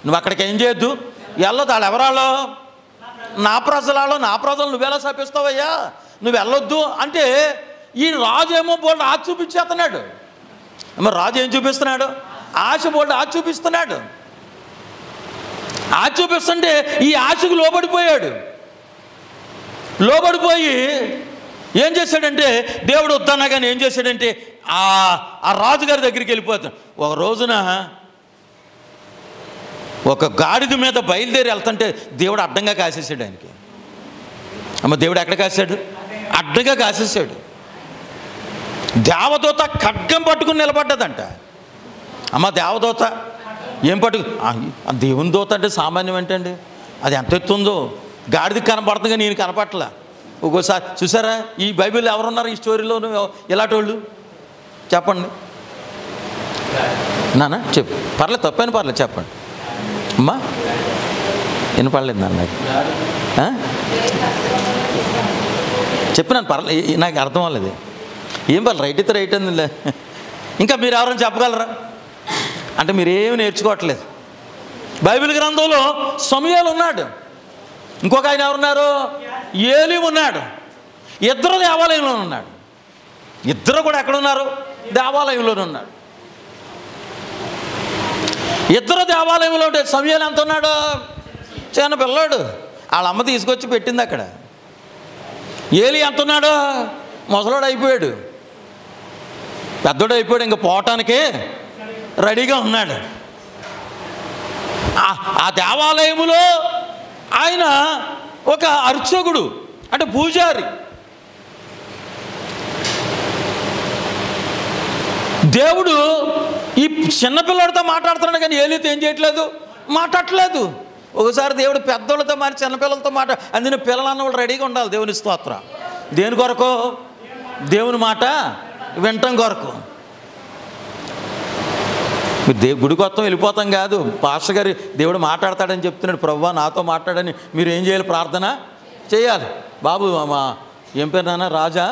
నువ్వు అక్కడికి ఏం చేయొద్దు, వెళ్ళొద్దు. వాళ్ళు ఎవరాలో? నా ప్రజలు నువ్వెలా శపిస్తావయ్యా, నువ్వు వెళ్ళొద్దు అంటే ఈ రాజు ఏమో బోల్డ్ ఆశ చూపించేస్తున్నాడు. మరి రాజు ఏం చూపిస్తున్నాడు? ఆశ బోల్డ్ ఆశ చూపిస్తున్నాడు. ఆశ చూపిస్తుంటే ఈ ఆశకు లోబడిపోయి ఏం చేశాడంటే, దేవుడు వద్దన్నా కానీ ఏం చేశాడంటే ఆ రాజుగారి దగ్గరికి వెళ్ళిపోతాడు. ఒక రోజున ఒక గాడిద మీద బయలుదేరి వెళ్తుంటే దేవుడు అడ్డంగా కాసేసాడు ఆయనకి. అమ్మ, దేవుడు ఎక్కడ కాసాడు? అడ్డంగా కాసేసాడు. దేవదూత ఖడ్గం పట్టుకుని నిలబడ్డదంట. అమ్మ, దేవదూత ఏం దేవుని దూత అంటే సామాన్యం ఏంటండి? అది ఎంత ఎత్తుందో. గాడిదకి కనపడుతుంది కానీ నేను కనపట్లా. ఒక్కోసారి చూసారా, ఈ బైబిల్ ఎవరున్నారు ఈ స్టోరీలోను ఇలాంటి వాళ్ళు? చెప్పండి నాన్న, చెప్పు. పర్లేదు, తప్పని పర్లేదు, చెప్పండి. అమ్మా, వినపడలేదు నాన్న, చెప్పినాను, పర్లేదు, నాకు అర్థం అవ్వలేదు. ఏం పర్లేదు, రైట్ అయితే రైట్ అందిలే. ఇంకా మీరు ఎవరైనా చెప్పగలరా? అంటే మీరేమి నేర్చుకోవట్లేదు. బైబిల్ గ్రంథంలో సమూయేలు ఉన్నాడు, ఇంకొక ఆయన ఎవరున్నారు? ఏలీ ఉన్నాడు. ఇద్దరు దేవాలయంలో ఉన్నాడు. ఇద్దరు కూడా ఎక్కడున్నారు? దేవాలయంలోనే ఉన్నాడు. ఇద్దరు దేవాలయంలో ఉంటే సమూయేలు ఎంత ఉన్నాడు? చిన్న పిల్లాడు. వాళ్ళ అమ్మ తీసుకొచ్చి పెట్టింది అక్కడ. ఏలీ ఎంత ఉన్నాడు? ముసలోడు అయిపోయాడు, పెద్దోడు అయిపోయాడు, ఇంకా పోవటానికి రెడీగా ఉన్నాడు. ఆ దేవాలయములో ఆయన ఒక అర్చకుడు, అంటే పూజారి. దేవుడు ఈ చిన్నపిల్లడితో మాట్లాడుతున్నాడు కానీ ఏలీతో ఏం చేయట్లేదు, మాట్లాడట్లేదు. ఒకసారి దేవుడు పెద్దోళ్ళతో మరి చిన్నపిల్లలతో అందులో పిల్లలు అన్నవాళ్ళు రెడీగా ఉండాలి. దేవుని స్తోత్రం. దేని కొరకు? దేవుని మాట వినటం కొరకు. మీరు గుడి కొత్తం వెళ్ళిపోతాం కాదు. పాస్టర్ గారు దేవుడు మాట్లాడతాడని చెప్తున్నాడు. ప్రభువా నాతో మాట్లాడని మీరు ఏం చేయాలి? ప్రార్థన చేయాలి. బాబు మా ఏం పేరు నాన్న? రాజా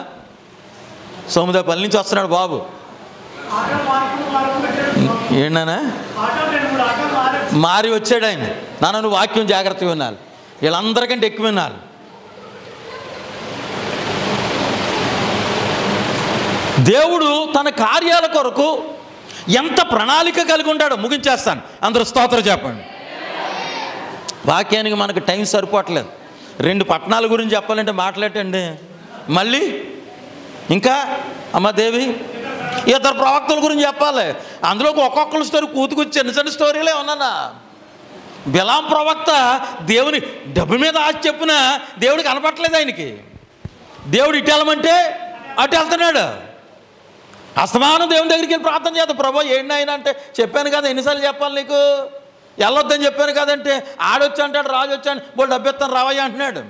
సముదాయపల్లి నుంచి వస్తున్నాడు బాబు. ఏంటన్నా మారి వచ్చాడు ఆయన. నాన్న నువ్వు వాక్యం జాగ్రత్తగా వినాలి, వీళ్ళందరికంటే ఎక్కువ వినాలి. దేవుడు తన కార్యాల కొరకు ఎంత ప్రణాళిక కలిగి ఉంటాడో. ముగించేస్తాను, అందరూ స్తోత్రం చెప్పండి. వాక్యానికి మనకు టైం సరిపోవట్లేదు. 2 పట్టణాల గురించి చెప్పాలంటే మాట్లాడండి. మళ్ళీ ఇంకా అమ్మదేవి ఇద్దరు ప్రవక్తల గురించి చెప్పాలి. అందులో ఒక్కొక్కరు స్టోరీ కూతుకొచ్చి చిన్న చిన్న స్టోరీలే ఉన్నానా. బిలాం ప్రవక్త దేవుని డబ్బు మీద ఆశ చెప్పిన దేవుడికి కనపట్లేదు ఆయనకి. దేవుడు ఇటు వెళ్ళమంటే అటు వెళ్తున్నాడు. అస్తమానం దేవుని దగ్గరికి వెళ్ళి ప్రార్థన చేద్దాం. ప్రభు ఏంటి ఆయన అంటే చెప్పాను కదా, ఎన్నిసార్లు చెప్పాలి నీకు? వెళ్ళొద్దని చెప్పాను కదంటే ఆడొచ్చి అంటాడు, రాజు వచ్చాను బోల్ డబ్బు ఎత్తాను రావయ్య అంటున్నాడు.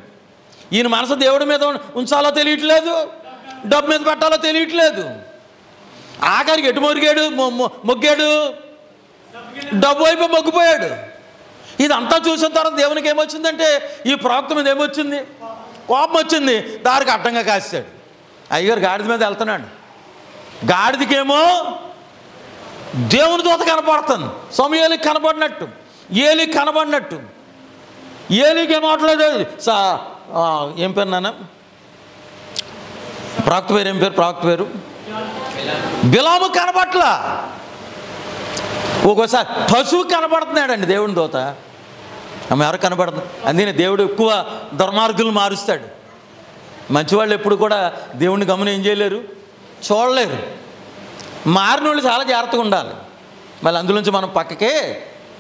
ఈయన మనసు దేవుడి మీద ఉంచాలో తెలియట్లేదు, డబ్బు మీద పెట్టాలో తెలియట్లేదు. ఆఖరికి ఎటు మొగ్గాడు డబ్బు అయిపోయి మొగ్గిపోయాడు. ఇదంతా చూసిన తర్వాత దేవునికి ఏమొచ్చిందంటే ఈ ప్రవక్త మీద ఏమొచ్చింది? కోపం వచ్చింది. దారికి అడ్డంగా కాసాడు. అయ్యగారు గాడిద మీద వెళ్తున్నాడు. గాడిదకేమో దేవుని దూత కనపడుతుంది, సమూయేలుకి కనపడినట్టు, ఏలికి కనపడినట్టు. ఏలికి ఏమవట్లేదు. ఏం పేరు నాన్న? ప్రవక్త పేరు ఏం పేరు? ప్రవక్త పేరు బిలాము కనపట్లా. ఒక్కోసారి పశువు కనపడుతున్నాడండి దేవుని దూత. ఆమె ఎవరు కనపడుతుంది? అందుకని దేవుడు ఎక్కువ దుర్మార్గులు మారుస్తాడు. మంచివాళ్ళు ఎప్పుడు కూడా దేవుడిని గమనం ఏం చేయలేరు, చూడలేరు. మారిన వాళ్ళు చాలా జాగ్రత్తగా ఉండాలి. మళ్ళీ అందులోంచి మనం పక్కకే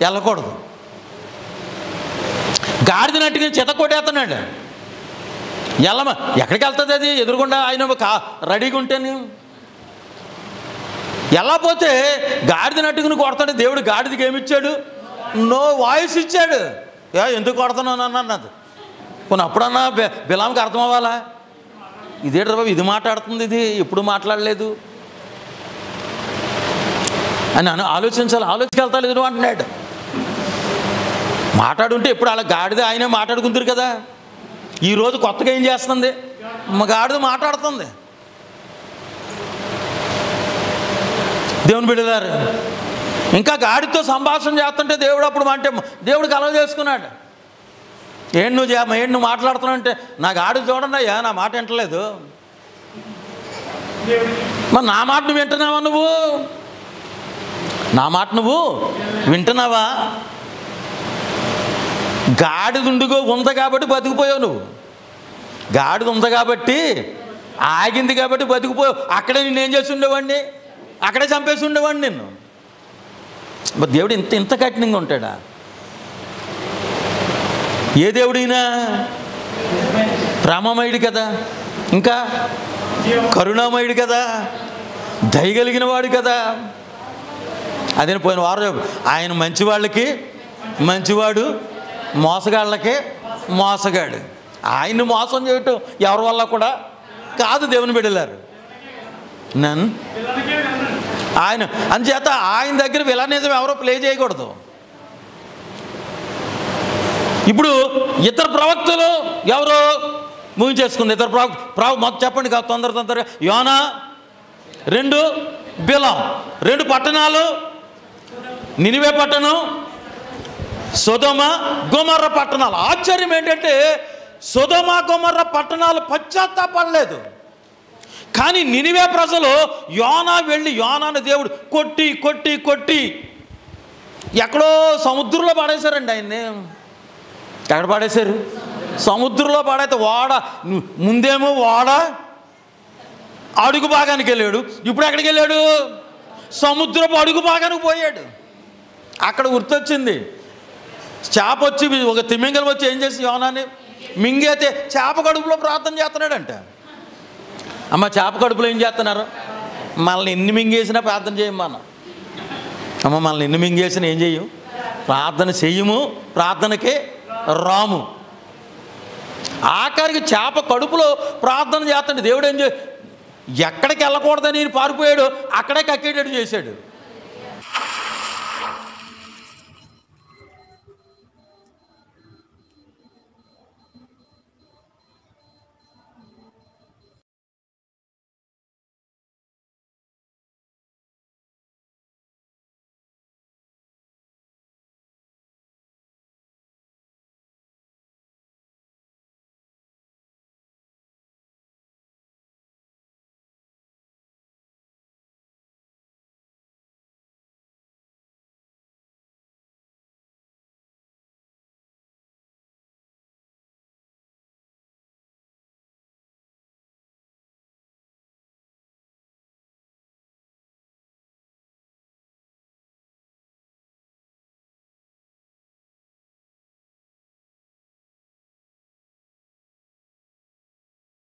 వెళ్ళకూడదు. గాడిదనట్టుగా చెత్త కొట్టేస్తున్నాడు. వెళ్ళమా, ఎక్కడికి వెళ్తుంది అది? ఎదురుగుండా ఆయన రెడీగా ఉంటేనే. వెళ్ళకపోతే గాడిదనట్టుకుని కొడతాడు. దేవుడు గాడిదకి ఏమిచ్చాడు? నో వాయిస్ ఇచ్చాడు. ఎందుకు కొడుతున్నాను అన్నది. కొన్ని అప్పుడన్నా బిలాంకి అర్థం అవ్వాలా? ఇదేంటి బాబు ఇది మాట్లాడుతుంది, ఇది ఎప్పుడు మాట్లాడలేదు అని ఆలోచించాలి. ఆలోచించగలుగుతా లేదు అంటున్నాడు. మాట్లాడుంటే ఎప్పుడు అలా గాడిద ఆయనే మాట్లాడుకుంటారు కదా. ఈరోజు కొత్తగా ఏం చేస్తుంది? గాడిద మాట్లాడుతుంది. దేవుని బిడ్డలారు, ఇంకా గాడితో సంభాషణ చేస్తుంటే దేవుడు అప్పుడు అంటే దేవుడు కలవ చేసుకున్నాడు. ఏంటి నువ్వు మాట్లాడుతున్నావు అంటే, నా గాడి చూడండి అయ్యా, నా మాట వింటలేదు. మరి నా మాట నువ్వు వింటున్నావా? నా మాట నువ్వు వింటున్నావా? గాడిద ఉంది కాబట్టి బతికిపోయావు నువ్వు. గాడిద ఉంది కాబట్టి ఆగింది కాబట్టి బతికిపోయావు. అక్కడే నిన్నేం చేసి ఉండేవాడిని? అక్కడే చంపేసి ఉండేవాడిని నిన్ను. మరి దేవుడు ఇంత కఠినంగా ఉంటాడా? ఏ దేవుడైనా ప్రేమమయుడు కదా, ఇంకా కరుణామయుడు కదా, దయగలిగిన వాడు కదా. అదే పోయిన వారం ఆయన మంచివాళ్ళకి మంచివాడు, మోసగాళ్ళకి మోసగాడు. ఆయన్ని మోసం చేయటం ఎవరి వల్ల కూడా కాదు. దేవుని బిడ్డలారు, నన్ను ఆయన అంచేత ఆయన దగ్గర విలనిజం ఎవరో ప్లే చేయకూడదు. ఇప్పుడు ఇతర ప్రవక్తలు ఎవరో ముగించేసుకుంది. ఇతర మొత్తం చెప్పండి కాదు, తొందరగా. యోనా, 2 బిలాం, 2 పట్టణాలు, నినివే పట్టణం, సొదొమ గొమొర్రా పట్టణాలు. ఆశ్చర్యం ఏంటంటే సొదొమ గొమొర్రా పట్టణాలు పశ్చాత్తాపడలేదు. కానీ నినివే ప్రజలు యోనా వెళ్ళి యోనాను దేవుడు కొట్టి కొట్టి కొట్టి ఎక్కడో సముద్రంలో పడేశారండి ఆయన్ని. ఎక్కడ పడేశారు? సముద్రంలో పడైతే ముందేమో వాడ అడుగు భాగానికి వెళ్ళాడు. ఇప్పుడు ఎక్కడికి వెళ్ళాడు? సముద్రపు అడుగు భాగానికి పోయాడు. అక్కడ గుర్తొచ్చింది, చేప వచ్చి ఒక తిమింగలం వచ్చి ఏం చేసి యోనాని మింగైతే చేప కడుపులో ప్రార్థన చేస్తున్నాడంట. అమ్మ, చేప కడుపులో ఏం చేస్తున్నారు? మనల్ని ఎన్ని మింగేసినా ప్రార్థన చేయమన్నా. అమ్మ, మనల్ని ఎన్ని మింగేసినా ఏం చెయ్యం? ప్రార్థన చెయ్యము, ప్రార్థనకే రాము. ఆఖరికి చేప కడుపులో ప్రార్థన చేస్తాడు. దేవుడు ఎక్కడికి వెళ్ళకూడదని పారిపోయాడు, అక్కడే కక్కేటట్టు చేశాడు.